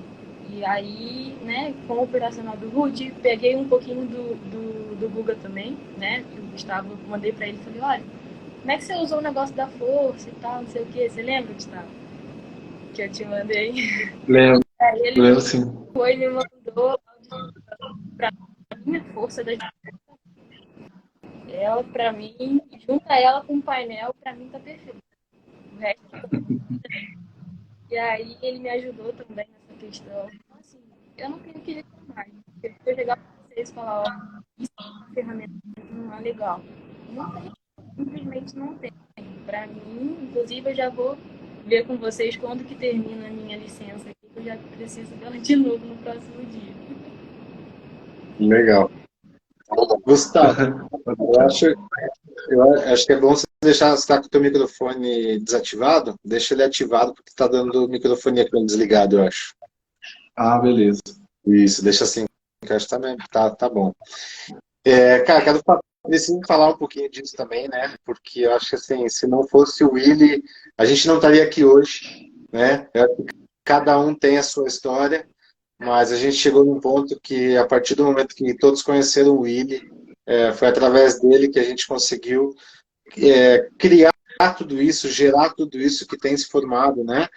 E aí, né, com o operacional do Rude, peguei um pouquinho do Guga também, né? Que o Gustavo, mandei pra ele e falei, olha, como é que você usou o negócio da força e tal, não sei o quê? Você lembra, Gustavo? Que eu te mandei. Lembro, Aí ele lembro sim. foi e me mandou pra mim a força da ela, pra mim, junta ela com o painel, pra mim tá perfeito. O resto. E aí ele me ajudou também nessa questão. Então, assim, eu não tenho que reclamar. Eu vou chegar pra vocês e falar, ó, isso é uma ferramenta que não é legal. Não tem, simplesmente não tem. Pra mim, inclusive, eu já vou ver com vocês quando que termina a minha licença aqui, que eu já preciso dela de novo no próximo dia. Legal. Gustavo, eu acho que é bom você deixar, você tá com o teu microfone desativado, deixa ele ativado, porque tá dando o microfone aqui desligado, eu acho. Ah, beleza. Isso, deixa assim, que eu acho que tá bom. Cara, preciso falar um pouquinho disso também, né? Porque eu acho que assim, se não fosse o Willy, a gente não estaria aqui hoje, né? Eu acho que cada um tem a sua história, mas a gente chegou num ponto que, a partir do momento que todos conheceram o Willy, foi através dele que a gente conseguiu criar tudo isso, gerar tudo isso que tem se formado, né?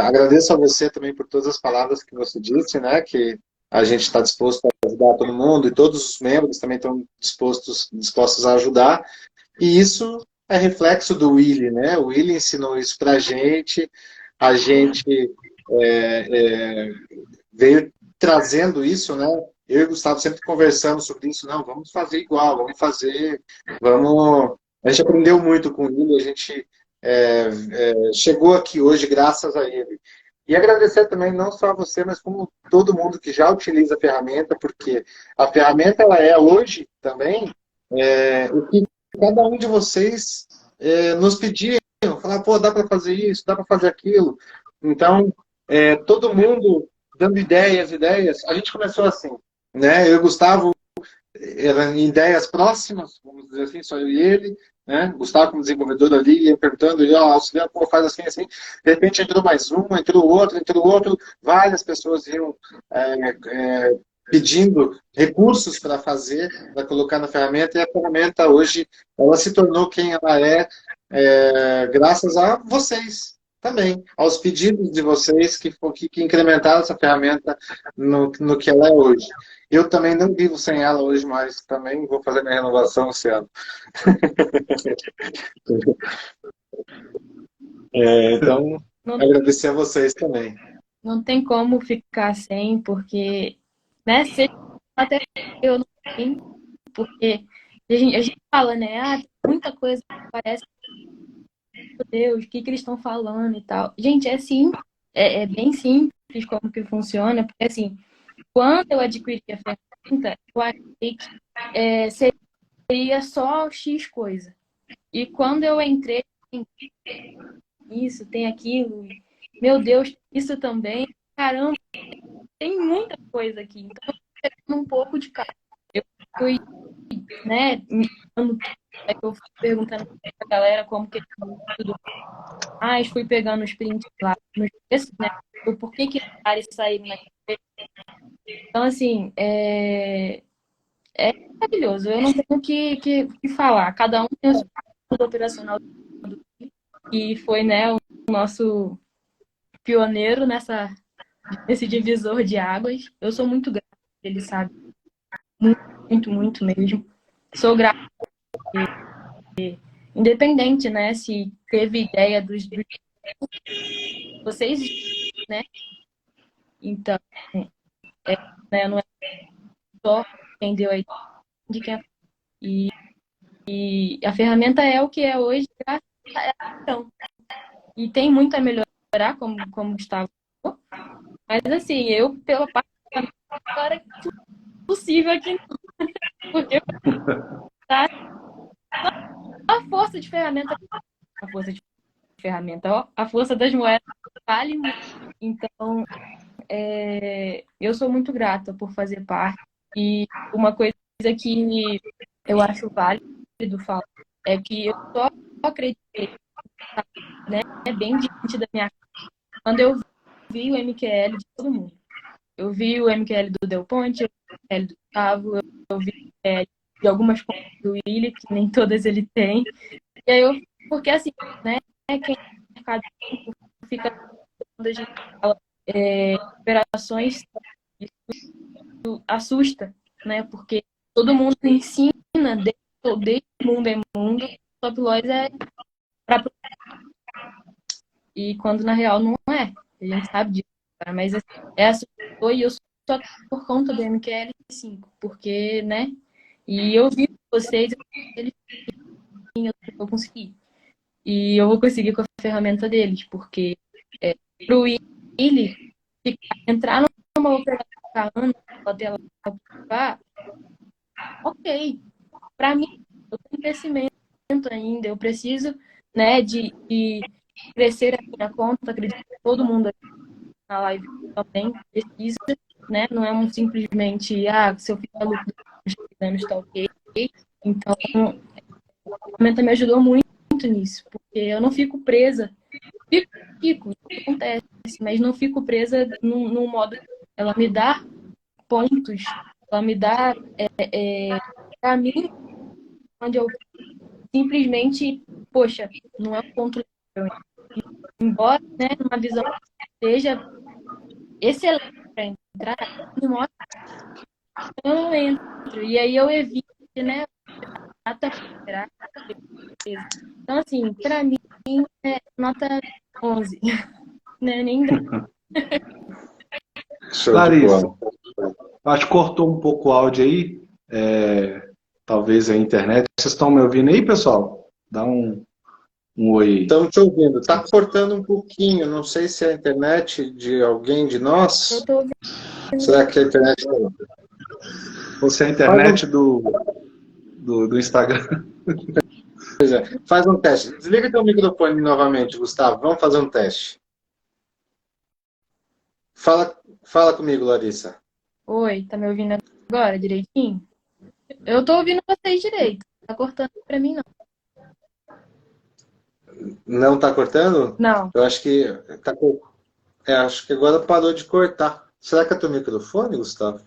Agradeço a você também por todas as palavras que você disse, né? Que a gente está disposto a ajudar todo mundo e todos os membros também estão dispostos a ajudar. E isso é reflexo do Willy, né? O Willy ensinou isso para a gente veio trazendo isso, né? Eu e o Gustavo sempre conversando sobre isso. Não, vamos fazer igual, vamos fazer, vamos. A gente aprendeu muito com ele, a gente chegou aqui hoje graças a ele. E agradecer também não só a você, mas como todo mundo que já utiliza a ferramenta, porque a ferramenta ela é hoje também o que cada um de vocês nos pediram, falar, pô, dá para fazer isso, dá para fazer aquilo. Então, todo mundo dando ideias. A gente começou assim, né? Eu e o Gustavo eram ideias próximas, vamos dizer assim, só eu e ele, né? Gustavo como desenvolvedor ali, ia perguntando, ele, ó, auxiliar, pô, faz assim, assim. De repente entrou mais um, entrou outro, várias pessoas iam pedindo recursos para fazer, para colocar na ferramenta, e a ferramenta hoje, ela se tornou quem ela graças a vocês também, aos pedidos de vocês que incrementaram essa ferramenta no que ela é hoje. Eu também não vivo sem ela hoje, mas também vou fazer minha renovação esse ano. Então, Não, agradecer a vocês também. não tem como ficar sem, porque, né, seja até eu não tenho, porque a gente fala, né, tem muita coisa que parece, meu Deus, o que eles estão falando e tal. Gente, é simples, é bem simples como que funciona, porque assim, quando eu adquiri a ferramenta, eu achei que seria só X coisa. E quando eu entrei, tem isso, tem aquilo, meu Deus, isso também, caramba, tem muita coisa aqui. Então, eu fui pegando um pouco de cada. Eu fui, né, eu fui perguntando pra galera como que tudo mais, fui pegando os prints lá no texto, né, o porquê que eles saíram naquele. Então, assim, é maravilhoso. Eu não tenho o que falar. Cada um tem o seu método operacional e foi, né, o nosso pioneiro nesse divisor de águas. Eu sou muito grata, ele sabe. Muito, muito, muito mesmo. Sou grata. Independente, né, se teve ideia dos vocês, né? Então, né, não é só quem deu a ideia de quem e a ferramenta é o que é hoje, graças a ela. Então, e tem muito a melhorar, como Gustavo falou, mas assim, eu, pela parte agora é possível aqui, porque tá a força de ferramenta, ó, a força das moedas vale muito. Então, eu sou muito grata por fazer parte. E uma coisa que eu acho válido falar é que eu só acreditei, né, bem diante da minha casa, quando eu vi o MQL de todo mundo. Eu vi o MQL do Del Ponte, eu vi o MQL do Gustavo, eu vi o MQL de algumas contas do Willi, que nem todas ele tem. E aí porque assim, né, quem é mercado fica quando a gente fala operações, isso assusta, né? Porque todo mundo ensina, desde mundo é mundo, stop loss é para. E quando na real não é. A gente sabe disso, cara, mas é assustador e eu só por conta do MQL5, porque, né? E eu vi vocês, eu consegui. E eu vou conseguir com a ferramenta deles, porque pro Willi entrar numa operação ano, até ela participar, ok. Para mim, eu tenho crescimento ainda, eu preciso, né, de crescer a minha conta, acredito que todo mundo aqui na live também precisa, né, não é simplesmente, se eu fizer lucro anos está ok. Então, a ferramenta me ajudou muito nisso, porque eu não fico presa, fico, acontece, mas não fico presa num modo, ela me dá pontos, ela me dá caminho onde eu simplesmente, poxa, não é um ponto, embora, né, numa visão seja excelente para entrar, me mostra que eu não entro, e aí eu evito, né, então assim, para mim é nota 11, né, nem dá. Show de Larissa, bola. acho que cortou um pouco o áudio aí. Talvez a internet. Vocês estão me ouvindo aí, pessoal? Dá um oi aí. Estamos te ouvindo. Está cortando um pouquinho. Não sei se é a internet de alguém de nós. Eu tô ouvindo. Será que é a internet? Ou se é a internet do Instagram. Pois é. Faz um teste. Desliga teu microfone novamente, Gustavo. Vamos fazer um teste. Fala comigo, Larissa. Oi, tá me ouvindo agora direitinho? Eu tô ouvindo vocês direito. Tá cortando pra mim, não. Não está cortando? Não. Eu acho que tá, acho que agora parou de cortar. Será que é teu microfone, Gustavo?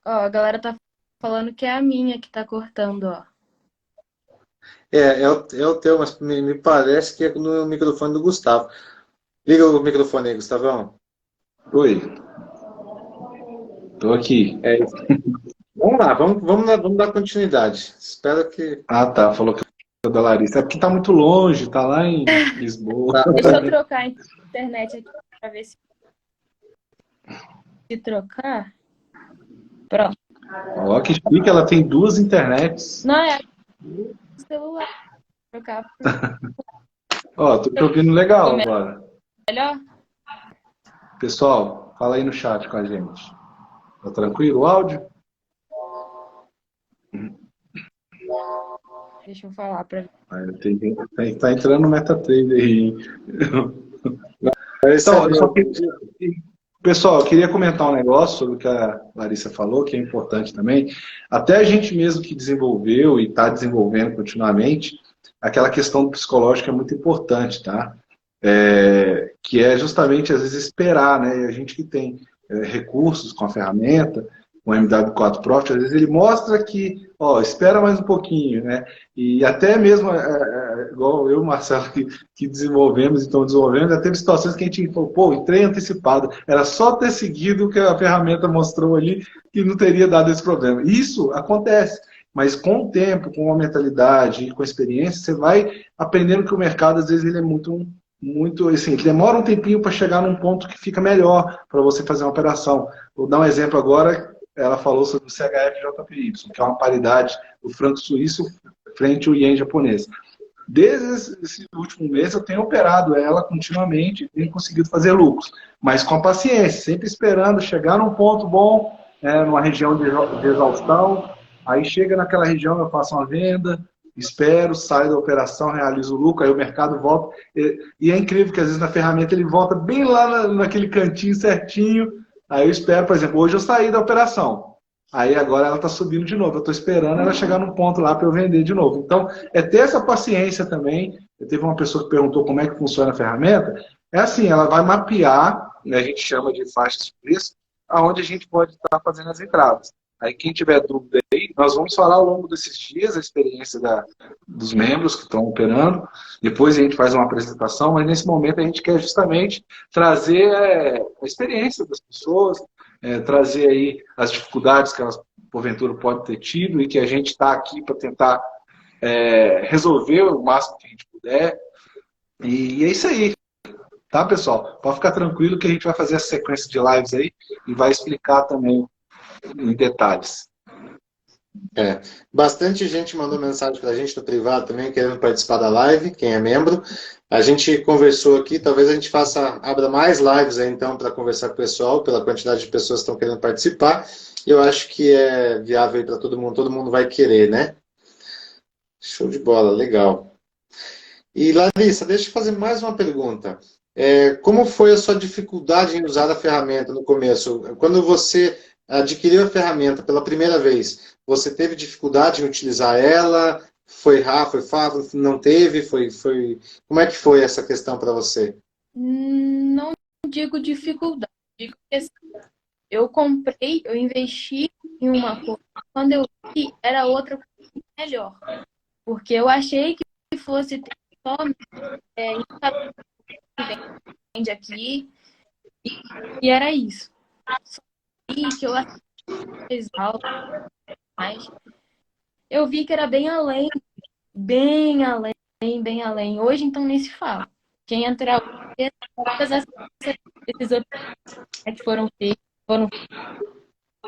Ó, a galera tá falando que é a minha que tá cortando, ó. É o teu, mas me parece que é no microfone do Gustavo. Liga o microfone aí, Gustavão. Oi. Tô aqui. É isso. Vamos lá, vamos dar continuidade. Espero que. Ah, tá. Falou que é da Larissa. É porque tá muito longe, tá lá em Lisboa. Tá. Deixa eu trocar a internet aqui pra ver se trocar. Pronto. Ó, que chique, ela tem duas internets. Não, é o celular. Trocar Ó, tô te ouvindo legal agora. melhor? Pessoal, fala aí no chat com a gente. Tá tranquilo o áudio? Deixa eu falar pra ver. Tá entrando no MetaTrader aí, hein? Então, pessoal, eu queria comentar um negócio sobre o que a Larissa falou, que é importante também. Até a gente mesmo que desenvolveu e está desenvolvendo continuamente, aquela questão do psicológico é muito importante, tá? Que é justamente, às vezes, esperar, né? A gente que tem recursos com a ferramenta, o MW4 Profit, às vezes ele mostra que, ó, espera mais um pouquinho, né? E até mesmo, igual eu e o Marcelo, que desenvolvemos e estão desenvolvendo, já teve situações que a gente falou, pô, entrei antecipado, era só ter seguido o que a ferramenta mostrou ali que não teria dado esse problema. Isso acontece, mas com o tempo, com a mentalidade, com a experiência, você vai aprendendo que o mercado, às vezes, ele é muito assim, que demora um tempinho para chegar num ponto que fica melhor para você fazer uma operação. Vou dar um exemplo agora. Ela falou sobre o CHF-JPY, que é uma paridade do franco suíço frente ao ien japonês. Desde esse último mês eu tenho operado ela continuamente e tenho conseguido fazer lucros, mas com paciência, sempre esperando chegar num ponto bom, numa região de exaustão, aí chega naquela região, eu faço uma venda, espero, saio da operação, realizo o lucro, aí o mercado volta, e é incrível que às vezes na ferramenta ele volta bem lá naquele cantinho certinho. Aí eu espero, por exemplo, hoje eu saí da operação. Aí agora ela está subindo de novo. Eu estou esperando ela chegar num ponto lá para eu vender de novo. Então, é ter essa paciência também. Eu teve uma pessoa que perguntou como é que funciona a ferramenta. É assim, ela vai mapear, né, a gente chama de faixas de preço, aonde a gente pode estar fazendo as entradas. Aí quem tiver dúvida aí, nós vamos falar ao longo desses dias a experiência dos membros que estão operando. Depois a gente faz uma apresentação, mas nesse momento a gente quer justamente trazer a experiência das pessoas, trazer aí as dificuldades que elas, porventura, podem ter tido e que a gente está aqui para tentar resolver o máximo que a gente puder. E é isso aí, tá, pessoal? Pode ficar tranquilo que a gente vai fazer essa sequência de lives aí e vai explicar também em detalhes. Bastante gente mandou mensagem para a gente no privado também, querendo participar da live, quem é membro. A gente conversou aqui, talvez a gente abra mais lives aí, então, para conversar com o pessoal, pela quantidade de pessoas que estão querendo participar. Eu acho que é viável para todo mundo vai querer, né? Show de bola, legal. E Larissa, deixa eu fazer mais uma pergunta. Como foi a sua dificuldade em usar a ferramenta no começo? Quando você adquiriu a ferramenta pela primeira vez, você teve dificuldade em utilizar ela? Foi rápido, foi fácil? Não teve? Como é que foi essa questão para você? Não digo dificuldade, digo que assim, eu comprei, eu investi em uma coisa, quando eu vi, era outra coisa melhor. Porque eu achei que fosse ter só vende aqui, e era isso. Só que eu achei alto, mas eu vi que era bem além, bem além, bem além. Hoje, então, nem se fala. Quem entrar todas esses outros que foram feitos,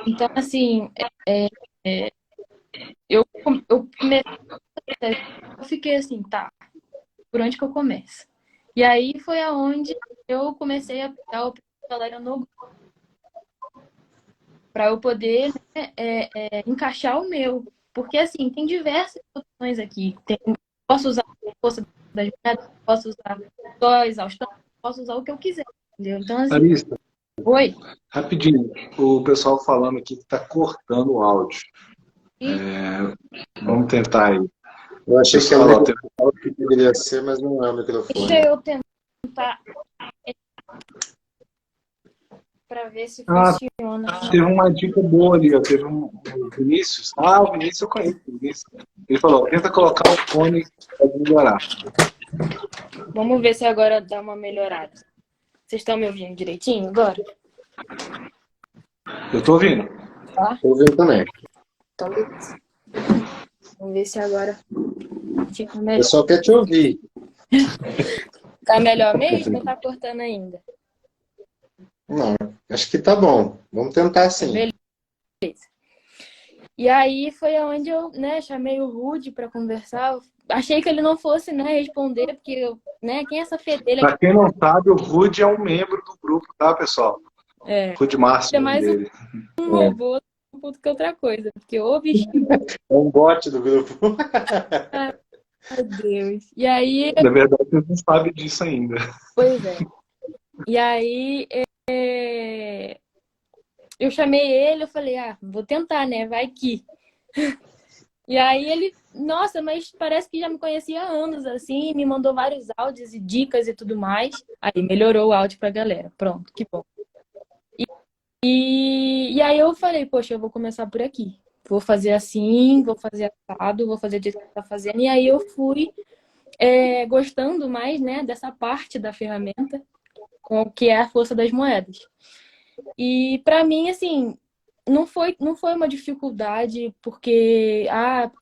Então, assim, eu comecei, eu fiquei assim, tá, por onde que eu começo? E aí foi aonde eu comecei a pegar o galera no para eu poder, né, encaixar o meu. Porque, assim, tem diversas opções aqui. Posso usar a força das moedas, posso usar só a exaustão, posso usar o que eu quiser, entendeu? Então, assim, Larissa, oi. rapidinho, o pessoal falando aqui que está cortando o áudio. Vamos tentar aí. Eu achei que era Pessoal, o microfone que deveria ser, mas não é o microfone. Deixa eu tentar para ver se funciona. Teve uma dica boa ali, ó. Teve o Vinícius. O Vinícius eu conheço. O Vinícius. Ele falou, tenta colocar o fone para melhorar. Vamos ver se agora dá uma melhorada. Vocês estão me ouvindo direitinho agora? Eu tô ouvindo. Tá? Estou ouvindo também. Então, beleza. Vamos ver se agora fica O melhor. pessoal quer te ouvir. Tá melhor mesmo ou tá cortando ainda? Não, acho que tá bom. Vamos tentar sim. Beleza. E aí foi onde eu, né, chamei o Rude para conversar. Achei que ele não fosse, né, responder, porque, né, quem é essa fedelha? Para quem não sabe, o Rude é um membro do grupo, tá, pessoal? Rude Márcio É mais dele. um robô do que outra coisa, porque ô bichinho. É um bot do grupo. Meu Deus. E aí, Na verdade, você não sabe disso ainda. pois é. E aí, eu chamei ele, eu falei, vou tentar, né? Vai que. E aí ele, nossa, mas parece que já me conhecia há anos, assim, me mandou vários áudios e dicas e tudo mais. Aí melhorou o áudio pra galera. Pronto, que bom. E aí eu falei, poxa, eu vou começar por aqui. Vou fazer assim, vou fazer assado, vou fazer do jeito que tá fazendo. E aí eu fui gostando mais, né, dessa parte da ferramenta, que é a força das moedas. E para mim, assim, não foi uma dificuldade porque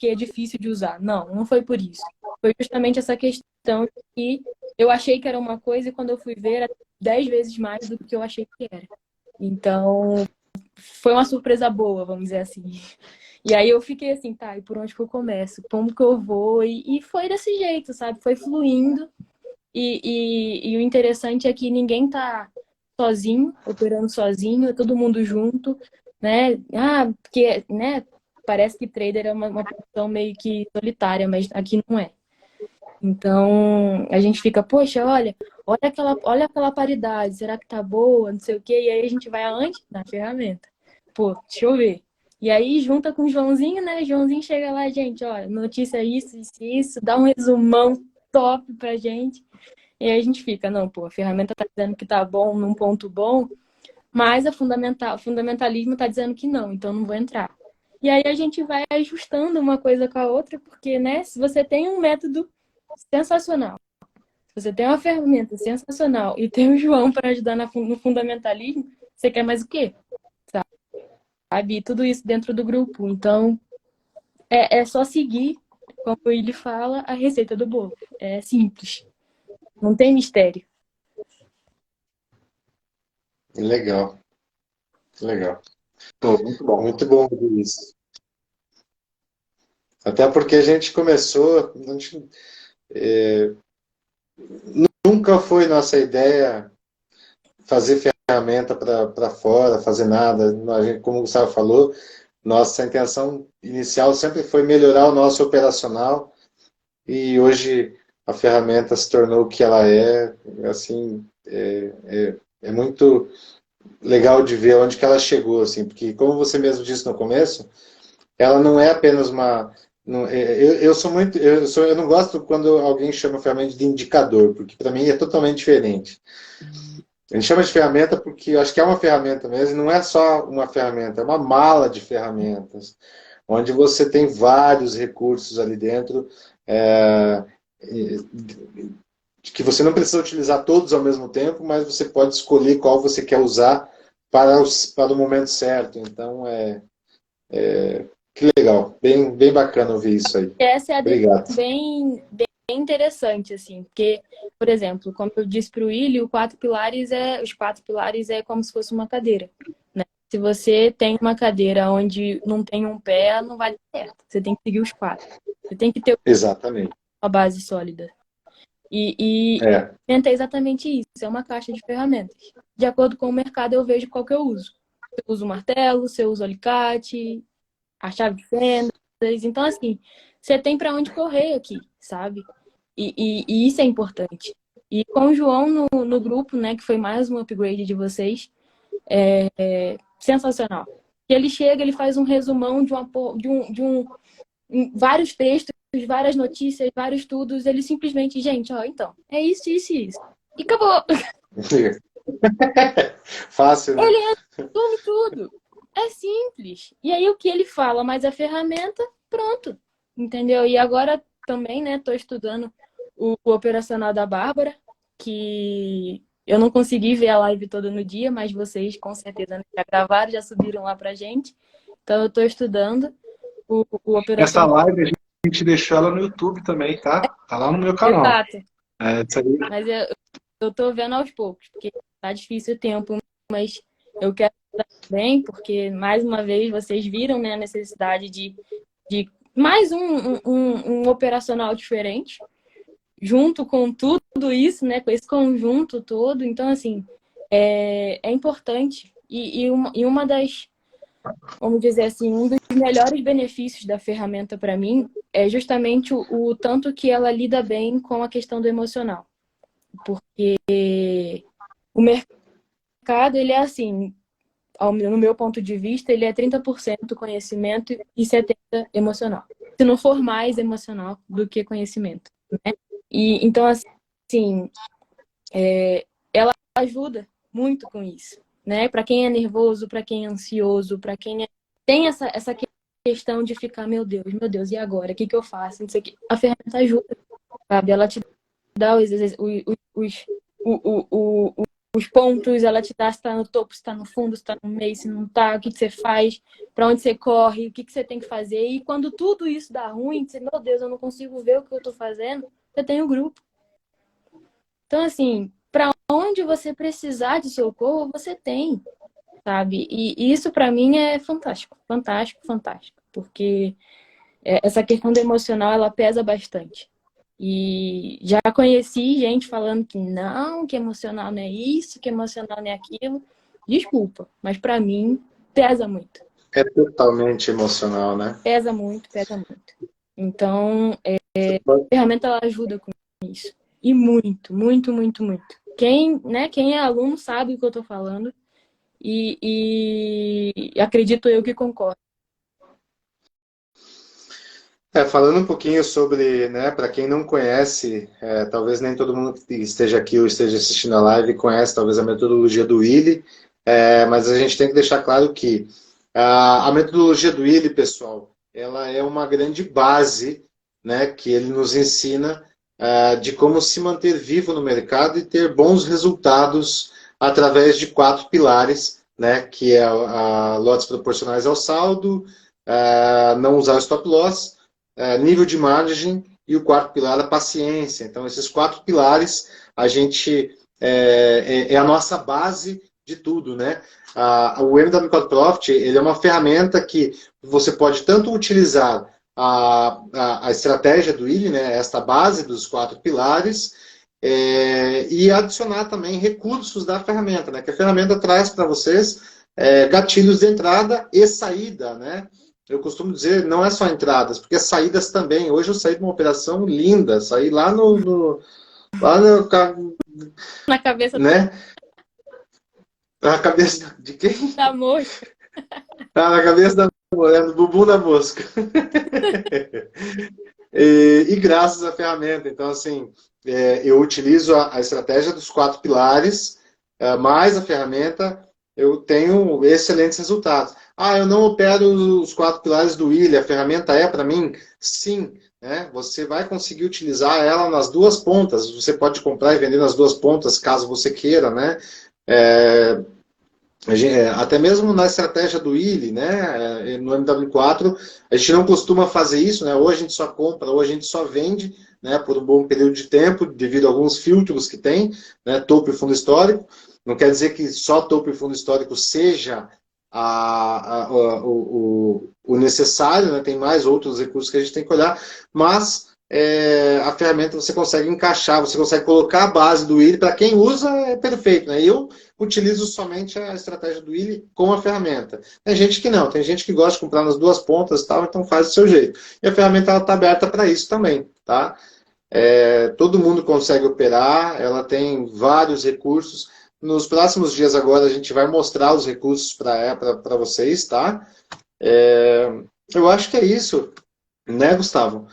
é difícil de usar. Não foi por isso. Foi justamente essa questão que eu achei que era uma coisa e quando eu fui ver era 10 vezes mais do que eu achei que era. Então, foi uma surpresa boa, vamos dizer assim. E aí eu fiquei assim, tá, e por onde que eu começo? Como que eu vou? E foi desse jeito, sabe? Foi fluindo. E o interessante é que ninguém tá sozinho, operando sozinho, é todo mundo junto, né? Porque, né, parece que trader é uma profissão meio que solitária, mas aqui não é. Então, a gente fica, poxa, olha aquela paridade, será que tá boa? Não sei o quê. E aí a gente vai aonde? Na ferramenta. Pô, deixa eu ver. E aí junta com o Joãozinho, né? Joãozinho chega lá, gente, olha, notícia isso, dá um resumão top pra gente. E aí a gente fica, não, pô, a ferramenta tá dizendo que tá bom num ponto bom, mas o fundamentalismo tá dizendo que não, então não vou entrar. E aí a gente vai ajustando uma coisa com a outra, porque, né, se você tem um método sensacional, se você tem uma ferramenta sensacional e tem o João para ajudar no fundamentalismo, você quer mais o quê? Sabe? Tudo isso dentro do grupo. Então, é só seguir, como ele fala, a receita do bolo. É simples. Não tem mistério. Legal, legal. Pô, muito bom. Muito bom ouvir isso. Até porque a gente começou, nunca foi nossa ideia fazer ferramenta para fora, fazer nada. A gente, como o Gustavo falou, nossa intenção inicial sempre foi melhorar o nosso operacional e hoje a ferramenta se tornou o que ela é. Assim, é muito legal de ver onde que ela chegou, assim, porque como você mesmo disse no começo, ela não é apenas uma. Eu sou muito. Eu não gosto quando alguém chama a ferramenta de indicador, porque para mim é totalmente diferente. A gente chama de ferramenta porque eu acho que é uma ferramenta mesmo, e não é só uma ferramenta, é uma mala de ferramentas, onde você tem vários recursos ali dentro, é, que você não precisa utilizar todos ao mesmo tempo, mas você pode escolher qual você quer usar para o momento certo. Então, que legal, bem bacana ouvir isso aí. Essa é a Obrigado. bem interessante, assim, porque, por exemplo, como eu disse para o Willi, os quatro pilares é como se fosse uma cadeira, né? Se você tem uma cadeira onde não tem um pé, não vai dar certo. Você tem que seguir os quatro. Você tem que ter Exatamente. uma base sólida. E É, é exatamente isso. É uma caixa de ferramentas. De acordo com o mercado, eu vejo qual que eu uso. Se eu uso o martelo, se eu uso o alicate, a chave de fendas. Então, assim, você tem para onde correr aqui, sabe? E isso é importante. E com o João no grupo, né, que foi mais um upgrade de vocês, é sensacional. E ele chega, ele faz um resumão vários textos, várias notícias, vários estudos. Ele simplesmente, gente, ó, então, é isso, isso e isso. E acabou. fácil, né? Ele resume tudo. É simples. E aí o que ele fala, mais a ferramenta, pronto. Entendeu? E agora também, né, tô estudando o operacional da Bárbara, que eu não consegui ver a live toda no dia, mas vocês com certeza já gravaram, já subiram lá pra gente. Então eu tô estudando o Essa operacional. live a gente deixou ela no YouTube também, tá? Tá lá no meu canal. Exato. Isso aí. Mas eu tô vendo aos poucos, porque tá difícil o tempo, mas eu quero estudar bem, porque mais uma vez vocês viram, né, a necessidade de mais um operacional diferente, junto com tudo isso, né, com esse conjunto todo. Então, assim, é importante. E uma das, vamos dizer assim, um dos melhores benefícios da ferramenta para mim é justamente o tanto que ela lida bem com a questão do emocional. Porque o mercado, ele é assim, no meu ponto de vista, ele é 30% conhecimento e 70% emocional. Se não for mais emocional do que conhecimento, né? E então, assim, ela ajuda muito com isso, né? Para quem é nervoso, para quem é ansioso, para quem tem essa questão de ficar, meu Deus, e agora? O que eu faço? Não sei o que. A ferramenta ajuda, sabe? Ela te dá os pontos, ela te dá se está no topo, se está no fundo, se está no meio, se não está, o que você faz, para onde você corre, o que você tem que fazer. E quando tudo isso dá ruim, você, meu Deus, eu não consigo ver o que eu estou fazendo, você tem o grupo. Então, assim, para onde você precisar de socorro, você tem, sabe? E isso, para mim, é fantástico, fantástico, fantástico. Porque essa questão do emocional, ela pesa bastante. E já conheci gente falando que não, que emocional não é isso, que emocional não é aquilo. Desculpa, mas para mim pesa muito. É totalmente emocional, né? Pesa muito, pesa muito. Então, a ferramenta ela ajuda com isso. E muito, muito, muito, muito. Quem é aluno sabe o que eu estou falando e acredito eu que concordo. Falando um pouquinho sobre, né, para quem não conhece, talvez nem todo mundo que esteja aqui ou esteja assistindo a live conhece talvez a metodologia do Willi, mas a gente tem que deixar claro que a metodologia do Willi, pessoal, ela é uma grande base, né, que ele nos ensina de como se manter vivo no mercado e ter bons resultados através de 4 pilares, né, que é lotes proporcionais ao saldo, não usar o stop loss, nível de margem e o quarto pilar, a paciência. Então, esses 4 pilares, a gente é a nossa base de tudo, né? O MW Cloud Profit, ele é uma ferramenta que você pode tanto utilizar a estratégia do Willi, né? Esta base dos 4 pilares, e adicionar também recursos da ferramenta, né? Que a ferramenta traz para vocês gatilhos de entrada e saída, né? Eu costumo dizer, não é só entradas, porque saídas também. Hoje eu saí de uma operação linda, saí lá no Na cabeça né? Na cabeça de quem? da moça. Na cabeça do bumbum da mosca. E graças à ferramenta. Então, assim, eu utilizo a estratégia dos 4 pilares, mais a ferramenta, eu tenho excelentes resultados. Eu não opero os 4 pilares do Willi, a ferramenta é para mim? Sim. Né? Você vai conseguir utilizar ela nas duas pontas. Você pode comprar e vender nas duas pontas, caso você queira, né? Até mesmo na estratégia do Willi, né, no MW4, a gente não costuma fazer isso, né, ou a gente só compra, ou a gente só vende, né, por um bom período de tempo, devido a alguns filtros que tem, né, topo e fundo histórico. Não quer dizer que só topo e fundo histórico seja o necessário, né, tem mais outros recursos que a gente tem que olhar, mas a ferramenta você consegue encaixar, você consegue colocar a base do Willi, para quem usa é perfeito, né? Eu utilizo somente a estratégia do Willi com a ferramenta. Tem gente que não, tem gente que gosta de comprar nas duas pontas e tal, então faz do seu jeito. E a ferramenta está aberta para isso também, tá? Todo mundo consegue operar, ela tem vários recursos. Nos próximos dias agora a gente vai mostrar os recursos para vocês, tá? Eu acho que é isso, né, Gustavo?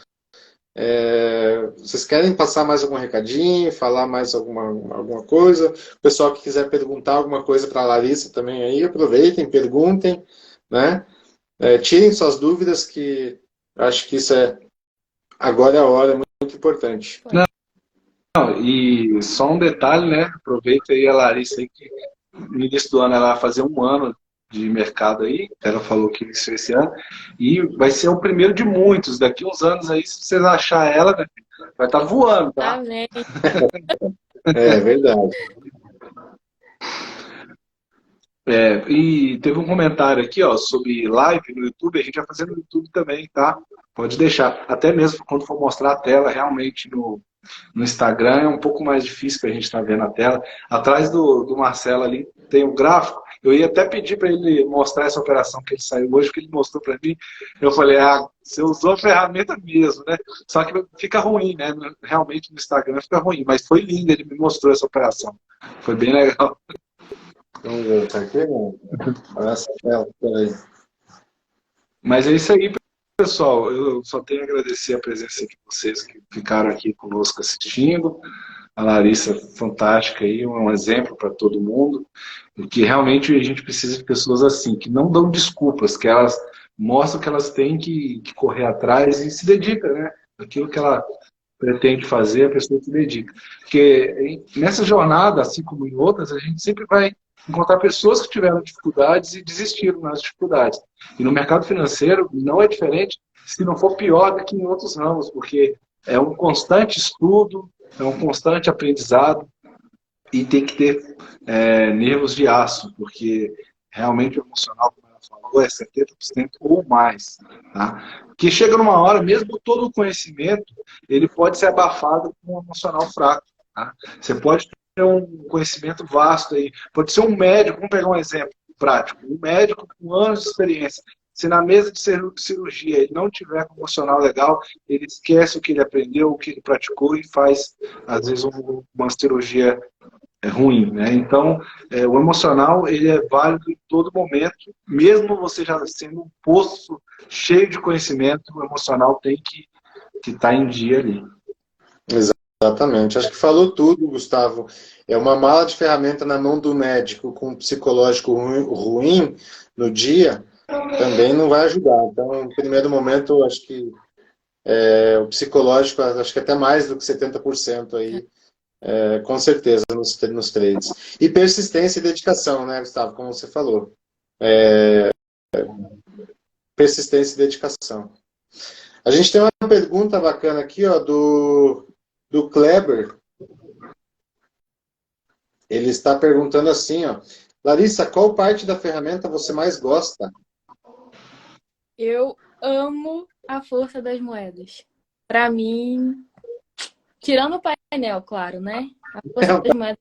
Vocês querem passar mais algum recadinho, falar mais alguma coisa? O pessoal que quiser perguntar alguma coisa para a Larissa também aí, aproveitem, perguntem, né? Tirem suas dúvidas, que acho que isso agora é a hora, é muito importante. Não, e só um detalhe, né? Aproveita aí a Larissa aí, que no início do ano ela vai fazer 1 ano de mercado aí, ela falou que iniciou esse ano, e vai ser o primeiro de muitos. Daqui uns anos aí, se vocês acharem ela, né, vai estar voando, tá? Amém. É verdade. E teve um comentário aqui, ó, sobre live no YouTube. A gente vai fazer no YouTube também, tá? Pode deixar. Até mesmo quando for mostrar a tela, realmente no Instagram é um pouco mais difícil que a gente está vendo a tela. Atrás do Marcelo ali tem um gráfico. Eu ia até pedir para ele mostrar essa operação que ele saiu hoje, que ele mostrou para mim. Eu falei, você usou a ferramenta mesmo, né? Só que fica ruim, né? Realmente no Instagram fica ruim, mas foi lindo, ele me mostrou essa operação. Foi bem legal. Vamos ver, tá aqui, né? Olha essa tela, peraí. Mas é isso aí, pessoal. Eu só tenho a agradecer a presença de vocês que ficaram aqui conosco assistindo. A Larissa, fantástica aí, um exemplo para todo mundo. Porque realmente a gente precisa de pessoas assim, que não dão desculpas, que elas mostram que elas têm que correr atrás e se dedicam, né? Aquilo que ela pretende fazer, a pessoa se dedica. Porque nessa jornada, assim como em outras, a gente sempre vai encontrar pessoas que tiveram dificuldades e desistiram nas dificuldades. E no mercado financeiro não é diferente, se não for pior do que em outros ramos, porque é um constante estudo, é um constante aprendizado e tem que ter nervos de aço, porque realmente o emocional, como ela falou, é 70% ou mais. Tá? Que chega numa hora, mesmo todo o conhecimento, ele pode ser abafado com um emocional fraco. Tá? Você pode ter um conhecimento vasto aí, pode ser um médico, vamos pegar um exemplo prático, um médico com anos de experiência. Se na mesa de cirurgia ele não tiver com emocional legal, ele esquece o que ele aprendeu, o que ele praticou e faz, às vezes, uma cirurgia ruim, né? Então, o emocional, ele é válido em todo momento, mesmo você já sendo um poço cheio de conhecimento, o emocional tem que estar em dia ali. Exatamente. Acho que falou tudo, Gustavo. É uma mala de ferramenta na mão do médico com um psicológico ruim no dia, também não vai ajudar. Então, no primeiro momento, acho que o psicológico, acho que até mais do que 70% aí, com certeza, nos trades. E persistência e dedicação, né, Gustavo, como você falou. Persistência e dedicação. A gente tem uma pergunta bacana aqui, ó, do Kleber. Ele está perguntando assim, ó, Larissa, qual parte da ferramenta você mais gosta? Eu amo a força das moedas. Para mim, tirando o painel, claro, né? A força das moedas.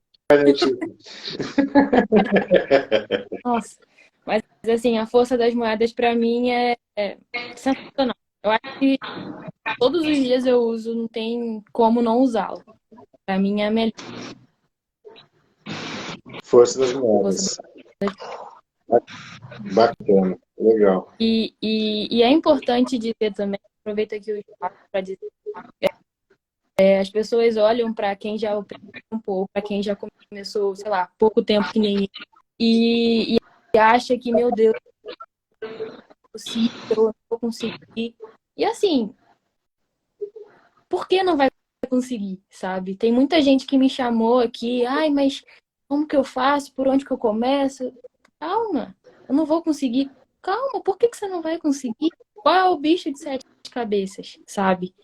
Nossa, mas assim, a força das moedas para mim é sensacional. Eu acho que todos os dias eu uso, não tem como não usá-lo. Para mim é a melhor Força das força. moedas. Bacana, legal. E é importante dizer também, aproveito aqui o espaço para dizer, as pessoas olham para quem já opera um pouco, para quem já começou, sei lá, pouco tempo que nem e acha que, meu Deus, possível, eu não vou conseguir. E assim, por que não vai conseguir, sabe? Tem muita gente que me chamou aqui, ai, mas como que eu faço? Por onde que eu começo? Calma, eu não vou conseguir. Calma, por que que você não vai conseguir? Qual é o bicho de sete cabeças, sabe?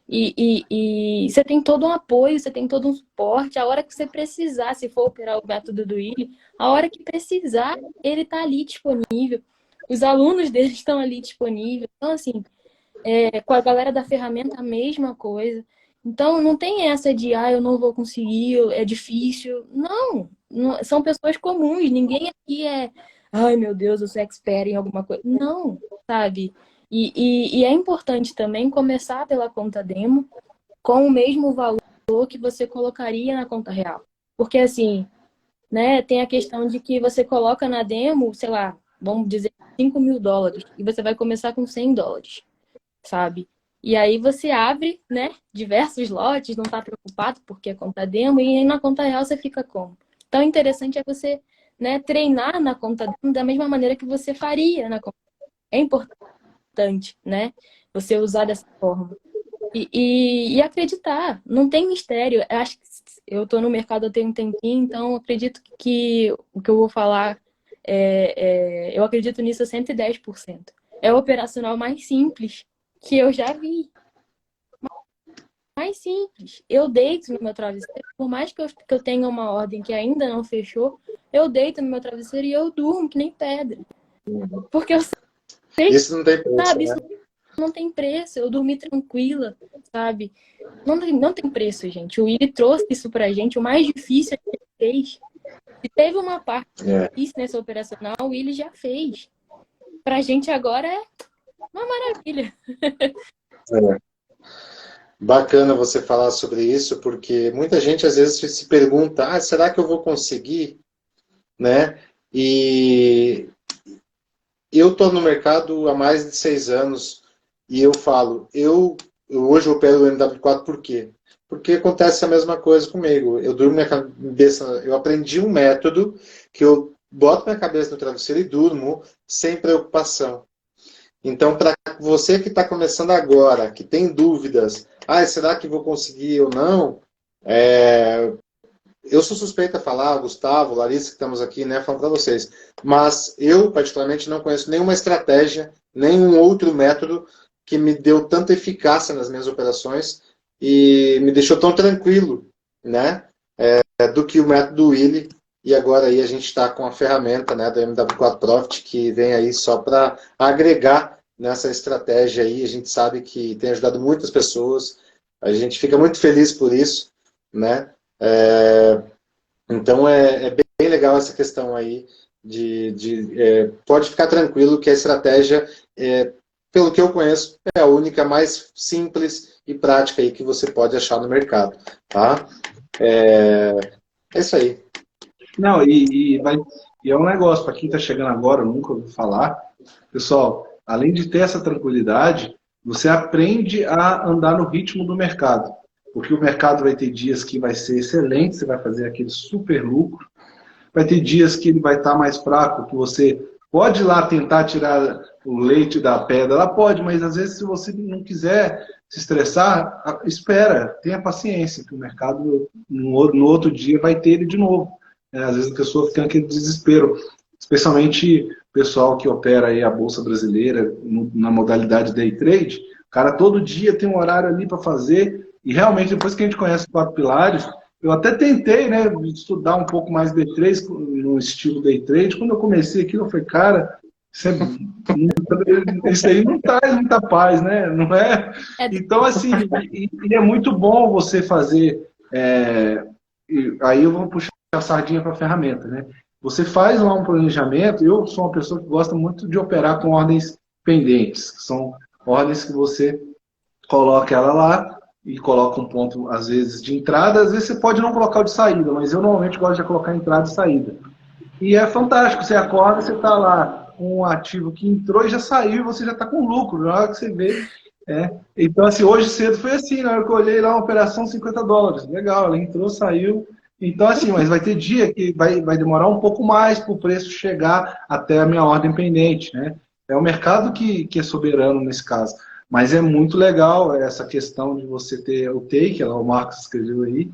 E você tem todo um apoio, você tem todo um suporte. A hora que você precisar, se for operar o método do Willy, a hora que precisar, ele tá ali disponível. Os alunos dele estão ali disponíveis. Então, assim, com a galera da ferramenta, a mesma coisa. Então, não tem essa de, eu não vou conseguir, é difícil. Não, são pessoas comuns. Ninguém aqui ai meu Deus, eu sou expert em alguma coisa. Não, sabe? E é importante também começar pela conta demo com o mesmo valor que você colocaria na conta real. Porque, assim, né, tem a questão de que você coloca na demo, sei lá, vamos dizer, $5.000, e você vai começar com $100. Sabe? E aí você abre, né, diversos lotes, não está preocupado porque é conta demo, e aí na conta real você fica como? Então, o interessante é você, né, treinar na conta demo da mesma maneira que você faria na conta. É importante, né, você usar dessa forma. E acreditar, não tem mistério. Eu acho que eu estou no mercado há um tempinho, então acredito que o que eu vou falar, eu acredito nisso a 110%. É o operacional mais simples que eu já vi. Mais simples. Eu deito no meu travesseiro, por mais que eu tenha uma ordem que ainda não fechou, eu deito no meu travesseiro e eu durmo que nem pedra. Porque eu sei, Isso não tem preço, sabe, né? isso não tem preço. Eu dormi tranquila, sabe? Não tem preço, gente. O Willy trouxe isso pra gente. O mais difícil é que ele fez. Se teve uma parte difícil nessa operacional, o Willy já fez. Pra gente agora é uma maravilha. Bacana você falar sobre isso, porque muita gente às vezes se pergunta, será que eu vou conseguir? Né? E eu estou no mercado há mais de 6 anos e eu falo, eu hoje opero o MW4 por quê? Porque acontece a mesma coisa comigo. Eu durmo minha cabeça, eu aprendi um método que eu boto minha cabeça no travesseiro e durmo sem preocupação. Então, para você que está começando agora, que tem dúvidas, será que vou conseguir ou não? Eu sou suspeita a falar, Gustavo, Larissa, que estamos aqui, né, falando para vocês. Mas eu, particularmente, não conheço nenhuma estratégia, nenhum outro método que me deu tanta eficácia nas minhas operações e me deixou tão tranquilo, né, do que o método Willy. E agora aí a gente está com a ferramenta, né, da MW4 Profit, que vem aí só para agregar nessa estratégia aí. A gente sabe que tem ajudado muitas pessoas, a gente fica muito feliz por isso, né? Então é bem legal essa questão aí pode ficar tranquilo que a estratégia, pelo que eu conheço, é a única mais simples e prática aí que você pode achar no mercado, tá? É isso aí. Não, e é um negócio, para quem está chegando agora, eu nunca ouviu falar, pessoal, além de ter essa tranquilidade, você aprende a andar no ritmo do mercado. Porque o mercado vai ter dias que vai ser excelente, você vai fazer aquele super lucro, vai ter dias que ele vai estar mais fraco, que você pode ir lá tentar tirar o leite da pedra, ela pode, mas às vezes se você não quiser se estressar, espera, tenha paciência, que o mercado no outro dia vai ter ele de novo. Às vezes a pessoa fica naquele desespero, especialmente o pessoal que opera aí a Bolsa Brasileira na modalidade day trade, o cara todo dia tem um horário ali para fazer, e realmente depois que a gente conhece os 4 pilares, eu até tentei, né, estudar um pouco mais day trade, no estilo day trade. Quando eu comecei aquilo, eu falei, cara, isso aí não traz muita paz, né? Não é? É, Então, assim, e é muito bom você fazer. Aí eu vou puxar a sardinha para a ferramenta, né? Você faz lá um planejamento. Eu sou uma pessoa que gosta muito de operar com ordens pendentes, que são ordens que você coloca ela lá e coloca um ponto, às vezes, de entrada, às vezes você pode não colocar o de saída, mas eu normalmente gosto de colocar entrada e saída. E é fantástico, você acorda, você está lá com um ativo que entrou e já saiu, e você já está com lucro, na hora que você vê. Então, assim, hoje cedo foi assim, na hora que eu olhei lá, uma operação US$ 50. Legal, ela entrou, saiu. Então, assim, mas vai ter dia que vai demorar um pouco mais para o preço chegar até a minha ordem pendente, né? É o mercado que é soberano nesse caso. Mas é muito legal essa questão de você ter o take, o Marcos escreveu aí,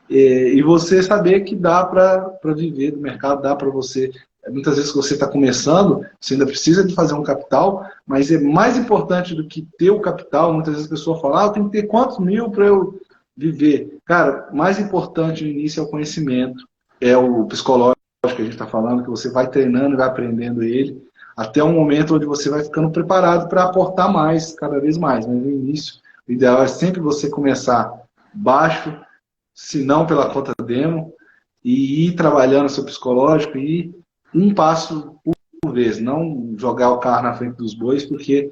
e você saber que dá para viver do mercado, dá para você. Muitas vezes que você está começando, você ainda precisa de fazer um capital, mas é mais importante do que ter o capital. Muitas vezes a pessoa fala, eu tenho que ter quantos mil para eu viver? Cara, mais importante no início é o conhecimento, é o psicológico que a gente está falando, que você vai treinando e vai aprendendo ele, até um momento onde você vai ficando preparado para aportar mais, cada vez mais. Mas no início, o ideal é sempre você começar baixo, se não pela conta demo, e ir trabalhando seu psicológico e ir um passo por vez, não jogar o carro na frente dos bois, porque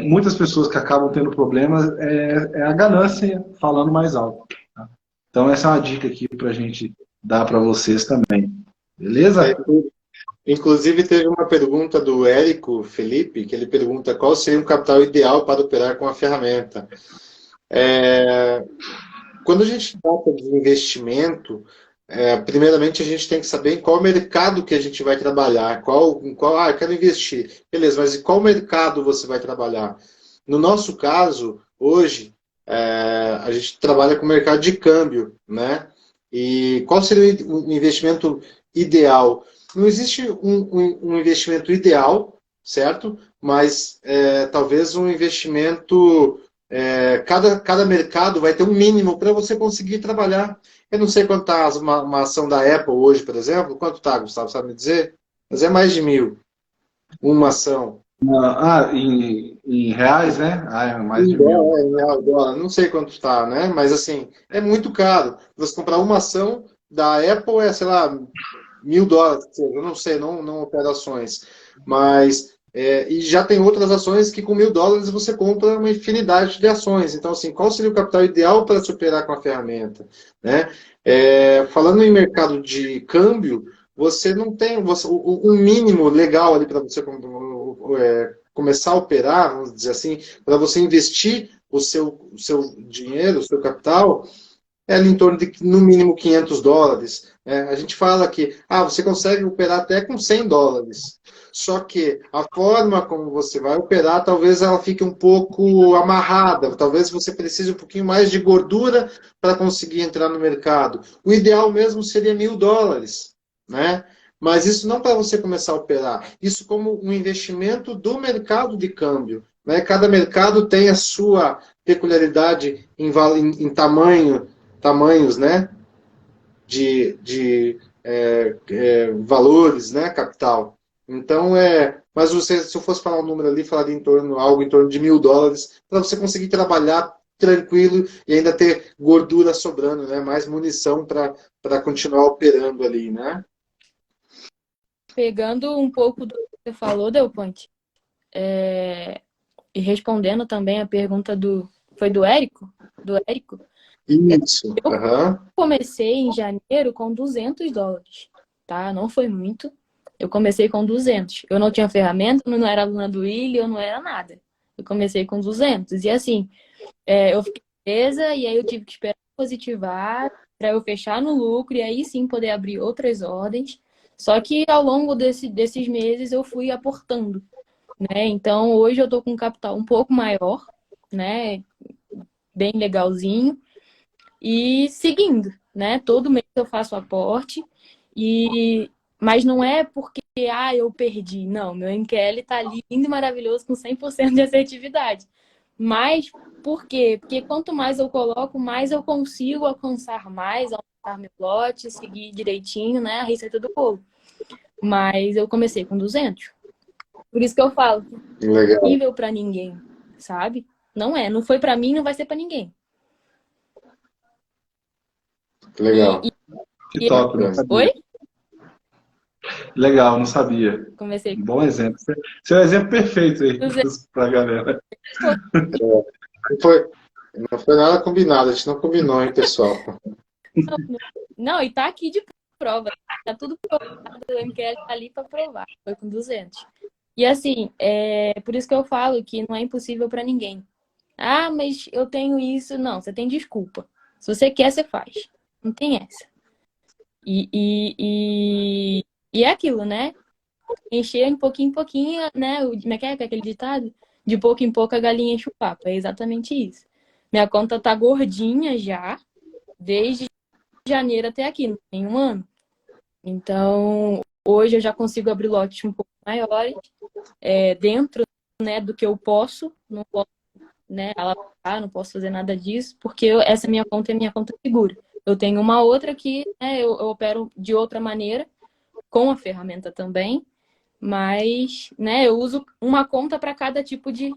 muitas pessoas que acabam tendo problemas é a ganância falando mais alto. Tá? Então essa é uma dica aqui para a gente dar para vocês também. Beleza? Inclusive, teve uma pergunta do Érico Felipe, que ele pergunta qual seria o capital ideal para operar com a ferramenta. Quando a gente trata de investimento, primeiramente a gente tem que saber em qual mercado que a gente vai trabalhar. Eu quero investir. Beleza, mas em qual mercado você vai trabalhar? No nosso caso, hoje, a gente trabalha com o mercado de câmbio, né? E qual seria o investimento ideal? Não existe um investimento ideal, certo? Mas talvez um investimento... cada mercado vai ter um mínimo para você conseguir trabalhar. Eu não sei quanto está uma ação da Apple hoje, por exemplo. Quanto está, Gustavo? Sabe me dizer? Mas é mais de 1.000. Uma ação. Em reais, né? É mais de Em 1.000. dólar, em real, dólar. Não sei quanto está, né? Mas assim, é muito caro. Você comprar uma ação da Apple sei lá, $1.000. Eu não sei, não operações. Mas e já tem outras ações que com $1.000 você compra uma infinidade de ações. Então, assim, qual seria o capital ideal para se operar com a ferramenta? Né? Falando em mercado de câmbio, você não tem um mínimo legal ali para você começar a operar, vamos dizer assim, para você investir o seu dinheiro, o seu capital, é ali em torno de, no mínimo, $500. A gente fala que você consegue operar até com $100. Só que a forma como você vai operar, talvez ela fique um pouco amarrada. Talvez você precise um pouquinho mais de gordura para conseguir entrar no mercado. O ideal mesmo seria $1.000, né? Mas isso não para você começar a operar. Isso como um investimento do mercado de câmbio. Né? Cada mercado tem a sua peculiaridade em tamanhos, né? de valores, né? Capital. Então, mas se eu fosse falar um número ali, falaria algo em torno de $1.000, para você conseguir trabalhar tranquilo e ainda ter gordura sobrando, né? Mais munição para continuar operando ali, né? Pegando um pouco do que você falou, Delponte, e respondendo também a pergunta do Foi do Érico? Do Érico? Isso. Eu Aham. comecei em janeiro com $200, tá? Não foi muito. Eu comecei com 200. Eu não tinha ferramenta, não era aluna do Willi, eu não era nada. Eu comecei com 200. E assim, eu fiquei presa e aí eu tive que esperar positivar para eu fechar no lucro e aí sim poder abrir outras ordens. Só que ao longo desses meses eu fui aportando, né? Então hoje eu tô com um capital um pouco maior, né? Bem legalzinho e seguindo, né? Todo mês eu faço aporte mas não é porque eu perdi, não, meu MQL tá lindo e maravilhoso com 100% de assertividade. Mas por quê? Porque quanto mais eu coloco, mais eu consigo alcançar mais, aumentar meu lote, seguir direitinho, né, a receita do bolo. Mas eu comecei com 200. Por isso que eu falo, Legal, nível para ninguém, sabe? Não foi para mim, não vai ser para ninguém. legal. Que top, não Oi? sabia. Legal, não sabia. Comecei Um bom exemplo. Seu exemplo perfeito aí com 200. pra galera. Não foi, não foi nada combinado, a gente não combinou, hein, pessoal? Não, e tá aqui de prova. Tá tudo provado, o MQL tá ali para provar. Foi com 200. E assim, por isso que eu falo que não é impossível para ninguém. Ah, mas eu tenho isso. Não, você tem desculpa. Se você quer, você faz. Não tem essa. E é aquilo, né? Encher em pouquinho, né? Como é que é aquele ditado? De pouco em pouco a galinha enche o papo. É exatamente isso. Minha conta tá gordinha já, desde janeiro até aqui, não tem um ano. Então, hoje eu já consigo abrir lotes um pouco maiores, dentro, né, do que eu posso. Não posso, né, alavancar, não posso fazer nada disso, porque essa minha conta é minha conta segura. Eu tenho uma outra que, né, eu opero de outra maneira, com a ferramenta também, mas, né, eu uso uma conta para cada tipo de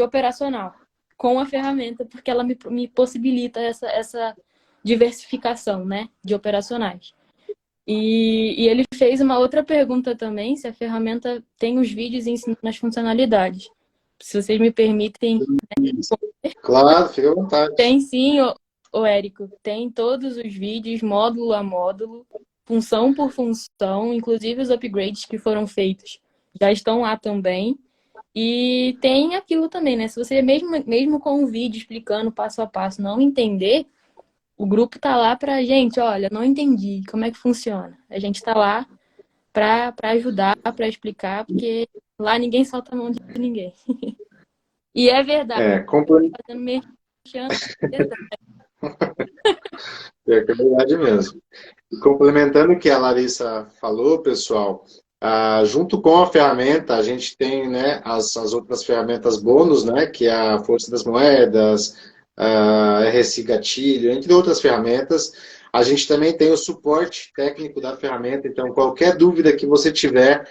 operacional, com a ferramenta, porque ela me possibilita essa diversificação, né, de operacionais. E ele fez uma outra pergunta também, se a ferramenta tem os vídeos ensinando as funcionalidades. Se vocês me permitem. Claro, fica à vontade. Tem sim, ô Érico, tem todos os vídeos, módulo a módulo, função por função, inclusive os upgrades que foram feitos já estão lá também. E tem aquilo também, né? Se você mesmo com o vídeo explicando passo a passo não entender, o grupo tá lá pra gente, olha, não entendi, como é que funciona? A gente tá lá pra ajudar, pra explicar, porque lá ninguém solta a mão de ninguém. E é verdade, fazendo merchan, é verdade. É verdade mesmo. E complementando o que a Larissa falou, pessoal, junto com a ferramenta, a gente tem, né, as outras ferramentas bônus, né, que é a Força das Moedas, a RSI Gatilho, entre outras ferramentas. A gente também tem o suporte técnico da ferramenta, então qualquer dúvida que você tiver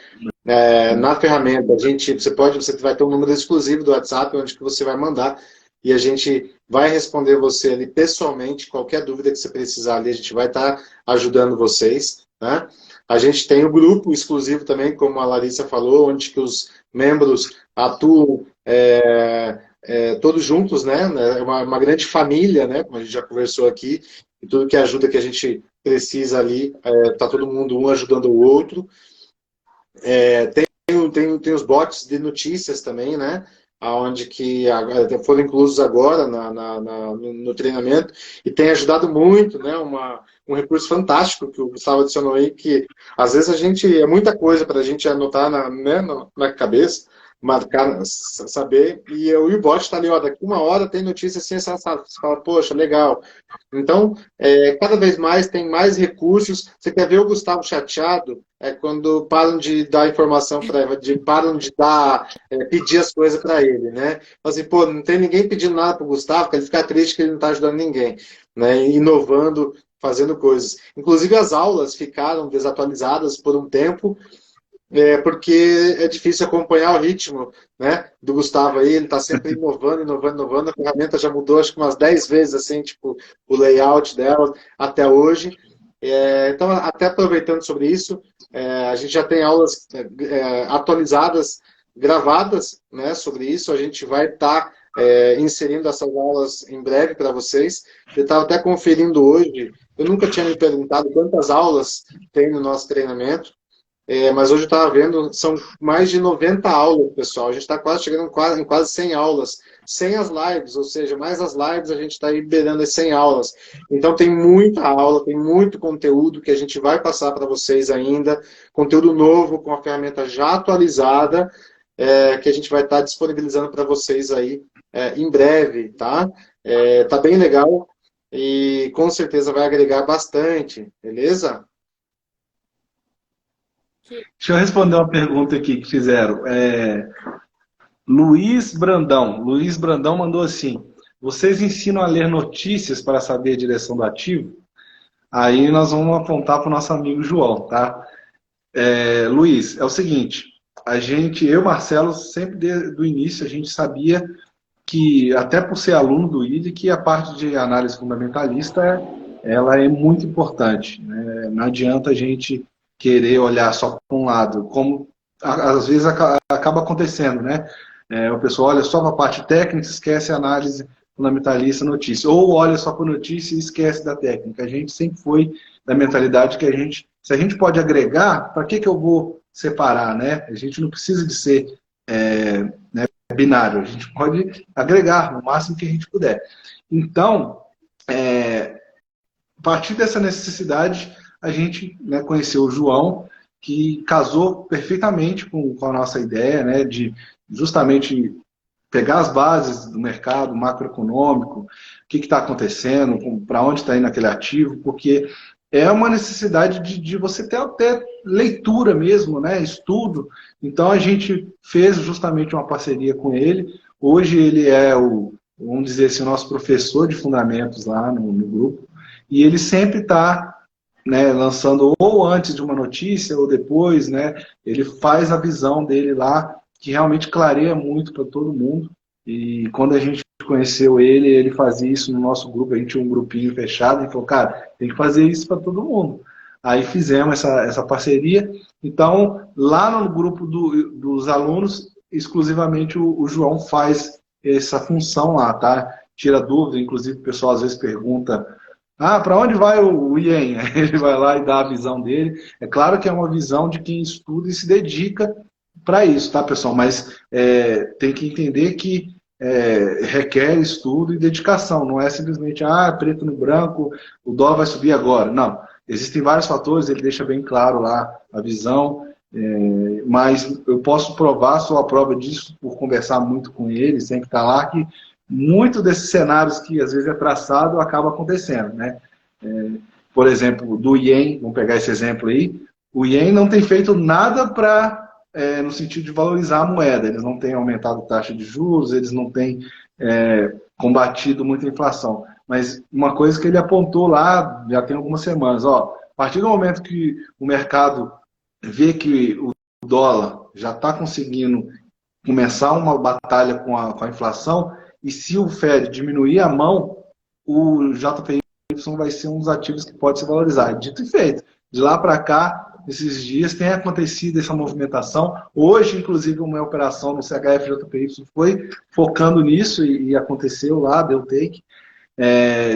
na ferramenta, você vai ter um número exclusivo do WhatsApp, onde que você vai mandar e a gente vai responder você ali pessoalmente, qualquer dúvida que você precisar ali, a gente vai estar ajudando vocês, né? A gente tem o grupo exclusivo também, como a Larissa falou, onde que os membros atuam todos juntos, né? É uma grande família, né? Como a gente já conversou aqui, e tudo que ajuda que a gente precisa ali, tá todo mundo um ajudando o outro. Tem os bots de notícias também, né? Onde que foram inclusos agora no treinamento e tem ajudado muito, né? Um recurso fantástico que o Gustavo adicionou aí, que às vezes é muita coisa para a gente anotar na cabeça, marcar, saber, e o bot está ali, ó, daqui uma hora tem notícia assim, você fala, poxa, legal. Então, cada vez mais tem mais recursos. Você quer ver o Gustavo chateado? Quando param de dar informação para ele, param de pedir as coisas para ele, né? Assim, pô, não tem ninguém pedindo nada para o Gustavo, que ele fica triste que ele não está ajudando ninguém, né? Inovando, fazendo coisas. Inclusive as aulas ficaram desatualizadas por um tempo, porque é difícil acompanhar o ritmo, né, do Gustavo aí, ele está sempre inovando, a ferramenta já mudou acho que umas 10 vezes, assim, tipo, o layout dela até hoje. Então, até aproveitando sobre isso, a gente já tem aulas atualizadas, gravadas, né, sobre isso, a gente vai estar inserindo essas aulas em breve para vocês. Eu estava até conferindo hoje, eu nunca tinha me perguntado quantas aulas tem no nosso treinamento, mas hoje eu estava vendo, são mais de 90 aulas, pessoal. A gente está quase chegando em quase 100 aulas, sem as lives, ou seja, mais as lives a gente está aí beirando as 100 aulas. Então tem muita aula, tem muito conteúdo que a gente vai passar para vocês ainda, conteúdo novo, com a ferramenta já atualizada, que a gente vai estar disponibilizando para vocês aí em breve, tá? Tá bem legal e com certeza vai agregar bastante, beleza? Deixa eu responder uma pergunta aqui que fizeram. Luiz Brandão mandou assim: vocês ensinam a ler notícias para saber a direção do ativo? Aí nós vamos apontar para o nosso amigo João, tá? Luiz, é o seguinte, eu e Marcelo, sempre desde o início, a gente sabia que, até por ser aluno do IDE, que a parte de análise fundamentalista, ela é muito importante, né? Não adianta a gente querer olhar só para um lado, como às vezes acaba acontecendo, né? O pessoal olha só para a parte técnica, esquece a análise fundamentalista notícia, ou olha só para a notícia e esquece da técnica. A gente sempre foi da mentalidade que se a gente pode agregar, para que eu vou separar, né? A gente não precisa de ser né, binário, a gente pode agregar no máximo que a gente puder. Então, a partir dessa necessidade, a gente, né, conheceu o João, que casou perfeitamente com a nossa ideia, né, de justamente pegar as bases do mercado macroeconômico, o que está acontecendo, para onde está indo aquele ativo, porque é uma necessidade de você ter até leitura mesmo, né, estudo. Então a gente fez justamente uma parceria com ele. Hoje ele é vamos dizer assim, o nosso professor de fundamentos lá no grupo, e ele sempre está, né, lançando ou antes de uma notícia ou depois, né, ele faz a visão dele lá, que realmente clareia muito para todo mundo. E quando a gente conheceu ele fazia isso no nosso grupo, a gente tinha um grupinho fechado, e falou, cara, tem que fazer isso para todo mundo. Aí fizemos essa parceria. Então, lá no grupo dos alunos, exclusivamente o João faz essa função lá, tá? Tira dúvida, inclusive o pessoal às vezes pergunta, para onde vai o IEM? Ele vai lá e dá a visão dele. É claro que é uma visão de quem estuda e se dedica para isso, tá, pessoal? Mas tem que entender que requer estudo e dedicação. Não é simplesmente, preto no branco, o dólar vai subir agora. Não. Existem vários fatores, ele deixa bem claro lá a visão, mas eu posso provar, sou a prova disso, por conversar muito com ele, sempre estar lá, que muito desses cenários que às vezes é traçado acaba acontecendo, né? Por exemplo, do IEM, vamos pegar esse exemplo aí, o IEM não tem feito nada no sentido de valorizar a moeda, eles não têm aumentado a taxa de juros, eles não têm combatido muito a inflação. Mas uma coisa que ele apontou lá, já tem algumas semanas, a partir do momento que o mercado vê que o dólar já está conseguindo começar uma batalha com a inflação, e se o Fed diminuir a mão, o JPY vai ser um dos ativos que pode se valorizar. Dito e feito. De lá para cá, esses dias tem acontecido essa movimentação. Hoje, inclusive, uma operação no CHF-JPY foi focando nisso e aconteceu lá, deu take.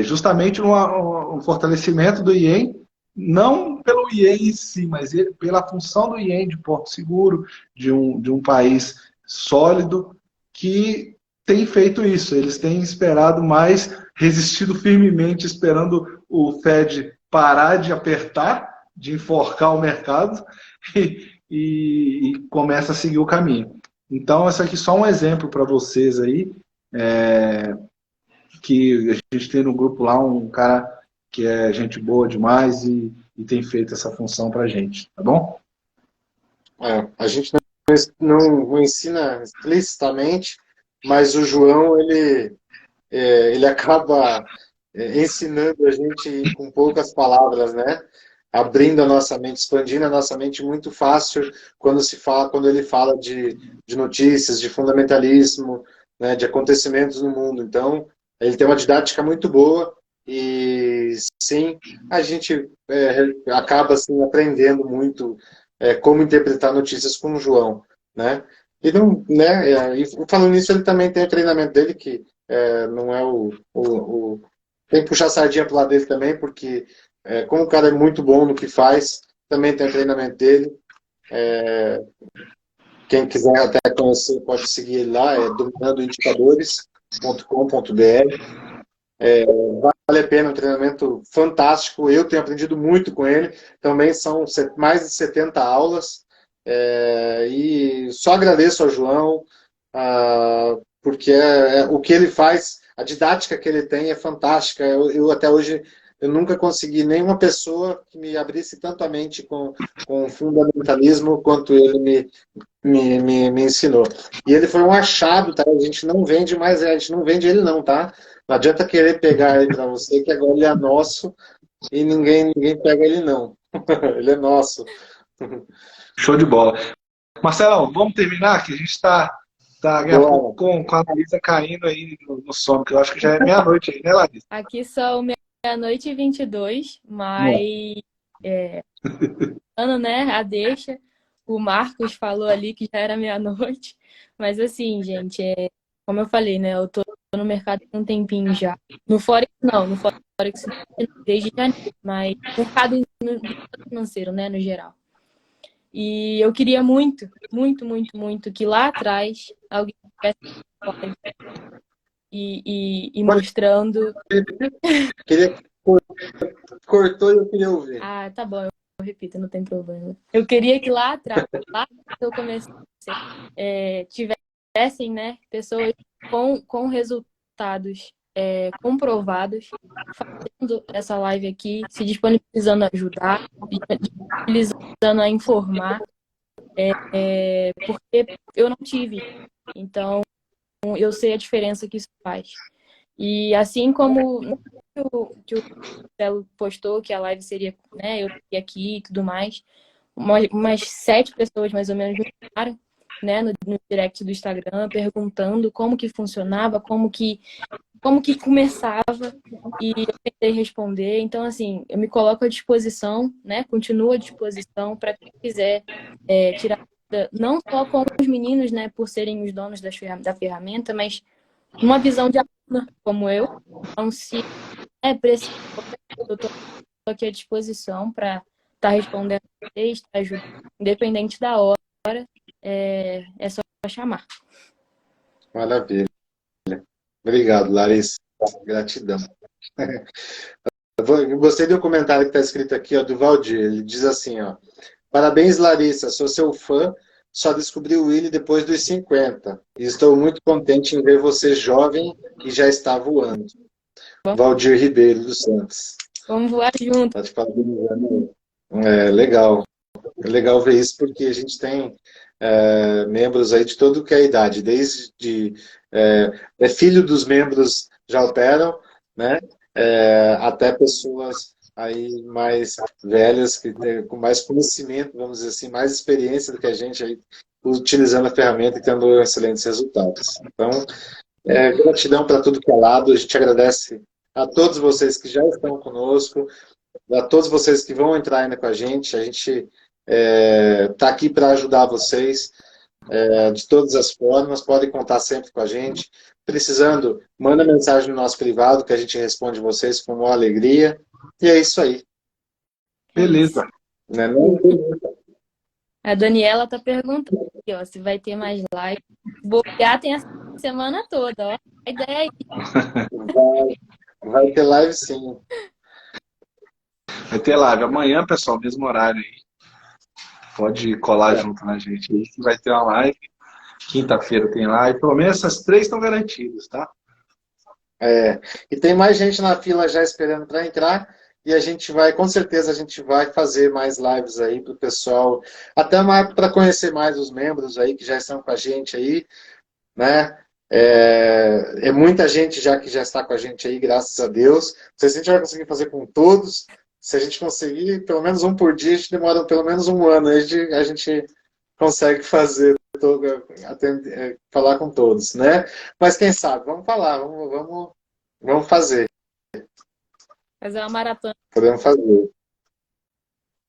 Justamente um fortalecimento do IEM, não pelo IEM em si, mas pela função do IEM de porto seguro, de um país sólido, que tem feito isso. Eles têm esperado mais, resistido firmemente, esperando o Fed parar de apertar, de enforcar o mercado, e começa a seguir o caminho. Então, esse aqui é só um exemplo para vocês aí, que a gente tem no grupo lá um cara que é gente boa demais e tem feito essa função para a gente, tá bom? A gente não ensina explicitamente, mas o João, ele acaba ensinando a gente com poucas palavras, né? Abrindo a nossa mente, expandindo a nossa mente muito fácil quando ele fala de notícias, de fundamentalismo, né, de acontecimentos no mundo. Então, ele tem uma didática muito boa e, sim, a gente acaba assim, aprendendo muito como interpretar notícias com o João, né? E não, né, e falando nisso, ele também tem o treinamento dele, que não é tem que puxar a sardinha pro lado dele também, porque como o cara é muito bom no que faz, também tem o treinamento dele. Quem quiser até conhecer, pode seguir ele lá, é dominandoindicadores.com.br. Vale a pena, um treinamento fantástico. Eu tenho aprendido muito com ele. Também são mais de 70 aulas. E só agradeço ao João, porque o que ele faz, a didática que ele tem é fantástica. Eu até hoje eu nunca consegui nenhuma pessoa que me abrisse tanto a mente com fundamentalismo quanto ele me ensinou. E ele foi um achado, tá? A gente não vende mais, a gente não vende ele não, tá? Não adianta querer pegar ele para você, que agora ele é nosso e ninguém pega ele não. Ele é nosso. Show de bola. Marcelão, vamos terminar, que a gente está daqui a pouco com a Larissa caindo aí no sono, que eu acho que já é meia-noite aí, né, Larissa? Aqui são meia-noite e 22, mas né, a deixa. O Marcos falou ali que já era meia-noite, mas assim, gente, como eu falei, né, eu tô no mercado há um tempinho já. No Forex não, no Forex desde janeiro, mas mercado financeiro, né, no geral. E eu queria muito, muito, muito, muito que lá atrás alguém tivesse e mostrando. Queria cortou e eu queria ouvir. Ah, tá bom, eu repito, não tem problema. Eu queria que lá atrás, lá quando eu comecei, tivessem, né, pessoas com resultados comprovados fazendo essa live aqui, se disponibilizando a ajudar, disponibilizando a informar, porque eu não tive. Então, eu sei a diferença que isso faz. E assim como que o Marcelo postou que a live seria, né, eu ia aqui e tudo mais, umas 7 pessoas mais ou menos me chamaram, né, no direct do Instagram, perguntando como que funcionava, como que começava, e eu tentei responder. Então, assim, eu me coloco à disposição, né, continuo à disposição para quem quiser tirar não só com os meninos, né, por serem os donos da ferramenta, mas uma visão de aluna como eu. Então, se preciso, eu estou aqui à disposição para estar respondendo a vocês, estar ajudando, independente da hora, é só chamar. Maravilha. Obrigado, Larissa. Gratidão. Eu gostei do comentário que está escrito aqui, ó, do Valdir. Ele diz assim, ó: parabéns, Larissa, sou seu fã, só descobri o Willy depois dos 50. E estou muito contente em ver você jovem e já está voando. Valdir Ribeiro dos Santos. Vamos voar junto. Tá te parabenizando. Legal. É legal ver isso, porque a gente tem membros aí de todo que é a idade, desde filho dos membros já operam, né? Até pessoas aí mais velhas, com mais conhecimento, vamos dizer assim, mais experiência do que a gente aí, utilizando a ferramenta e tendo excelentes resultados. Então, gratidão para tudo que é lado, a gente agradece a todos vocês que já estão conosco, a todos vocês que vão entrar ainda com a gente está aqui para ajudar vocês de todas as formas, podem contar sempre com a gente. Precisando, manda mensagem no nosso privado que a gente responde vocês com uma alegria. E é isso aí. Beleza. Né? A Daniela tá perguntando aqui, ó, se vai ter mais live. Bobear tem a semana toda, ó. A ideia é isso. Vai ter live sim. Vai ter live. Amanhã, pessoal, mesmo horário aí. Pode colar junto na gente aí, que vai ter uma live. Quinta-feira tem live. Pelo menos essas 3 estão garantidas, tá? E tem mais gente na fila já esperando para entrar. E a gente vai, com certeza, a gente vai fazer mais lives aí para o pessoal. Até para conhecer mais os membros aí que já estão com a gente aí, né? Muita gente já que já está com a gente aí, graças a Deus. Não sei se a gente vai conseguir fazer com todos. Se a gente conseguir pelo menos um por dia, a gente demora pelo menos um ano. Aí a gente consegue fazer, falar com todos, né? Mas quem sabe, vamos falar, vamos fazer. Fazer uma maratona. Podemos fazer.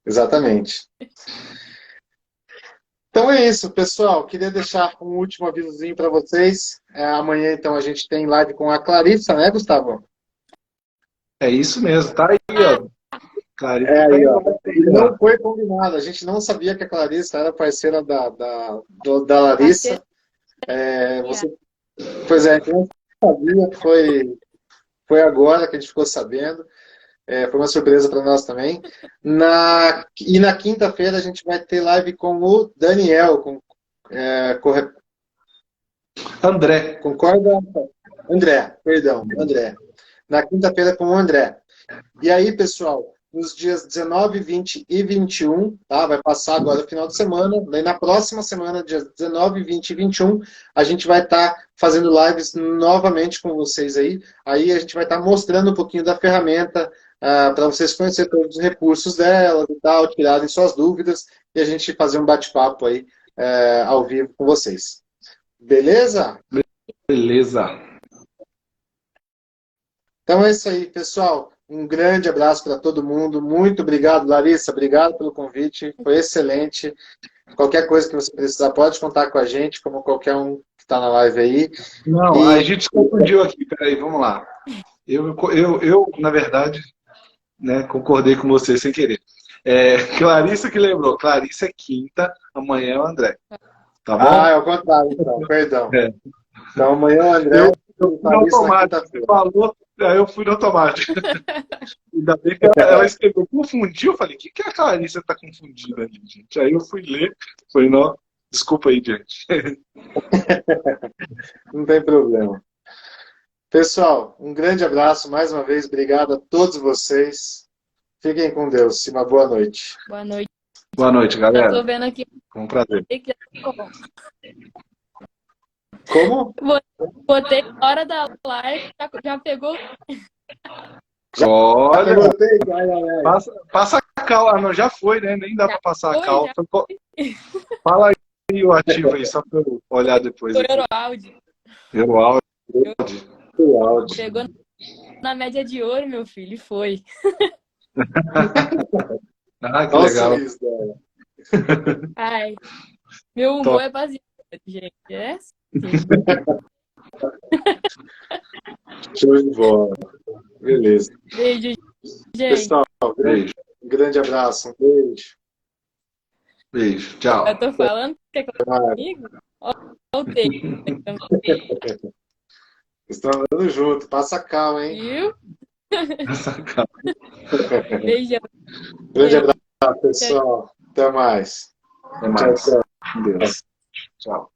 Exatamente. Então é isso, pessoal. Queria deixar um último avisozinho para vocês. Amanhã, então, a gente tem live com a Clarissa, né, Gustavo? É isso mesmo, tá aí, ó. Clarissa É tá aí, aí, ó. ó. E não foi combinado. A gente não sabia que a Clarissa era parceira da Larissa. Você... Pois é, a gente não sabia. Foi agora que a gente ficou sabendo. Foi uma surpresa para nós também. E na quinta-feira a gente vai ter live com o Daniel. André. Concorda? André, perdão, André. Na quinta-feira com o André. E aí, pessoal, nos dias 19, 20 e 21, tá? Vai passar agora o final de semana. Daí na próxima semana, dias 19, 20 e 21, a gente vai estar fazendo lives novamente com vocês aí. Aí a gente vai estar mostrando um pouquinho da ferramenta, para vocês conhecerem todos os recursos dela e tal, tirarem suas dúvidas e a gente fazer um bate-papo aí ao vivo com vocês. Beleza? Beleza. Então é isso aí, pessoal. Um grande abraço para todo mundo. Muito obrigado, Larissa. Obrigado pelo convite. Foi excelente. Qualquer coisa que você precisar, pode contar com a gente, como qualquer um que está na live aí. Não, a gente se confundiu aqui. Peraí, vamos lá. Eu na verdade, né, concordei com você sem querer. Clarissa que lembrou. Clarissa é quinta, amanhã é o André. Tá bom? É o contrário, então. Perdão. Então amanhã o André... Eu fui no automático. Você falou, aí eu fui no automático. Ainda bem que ela escreveu, confundiu. Eu falei, o que a Clarissa está confundindo ali, gente? Aí eu fui ler, falei, não, desculpa aí, gente. Não tem problema. Pessoal, um grande abraço, mais uma vez, obrigado a todos vocês. Fiquem com Deus e uma boa noite. Boa noite. Boa noite, galera. Eu tô vendo aqui. Foi um prazer. Como? Botei na hora da live, já pegou. Olha, passa a cal. Ah, não, já foi, né? Nem dá para passar a cal. Fala aí o ativo aí, só para eu olhar depois. Foi Euroáudio. Euroáudio. Pegou na média de ouro, meu filho, e foi. Ah, que legal. Ai, meu humor é baseado, gente. Assim. Show de bola. Beleza. Beijo, gente. Pessoal, grande abraço. Um beijo. Beijo. Tchau. Eu tô falando que é comigo? Voltei. Estão andando junto. Passa calma, hein? Viu? Passa calma. Beijo. Grande abraço, pessoal. Até mais. Até mais. Tchau, tchau. Deus. Tchau.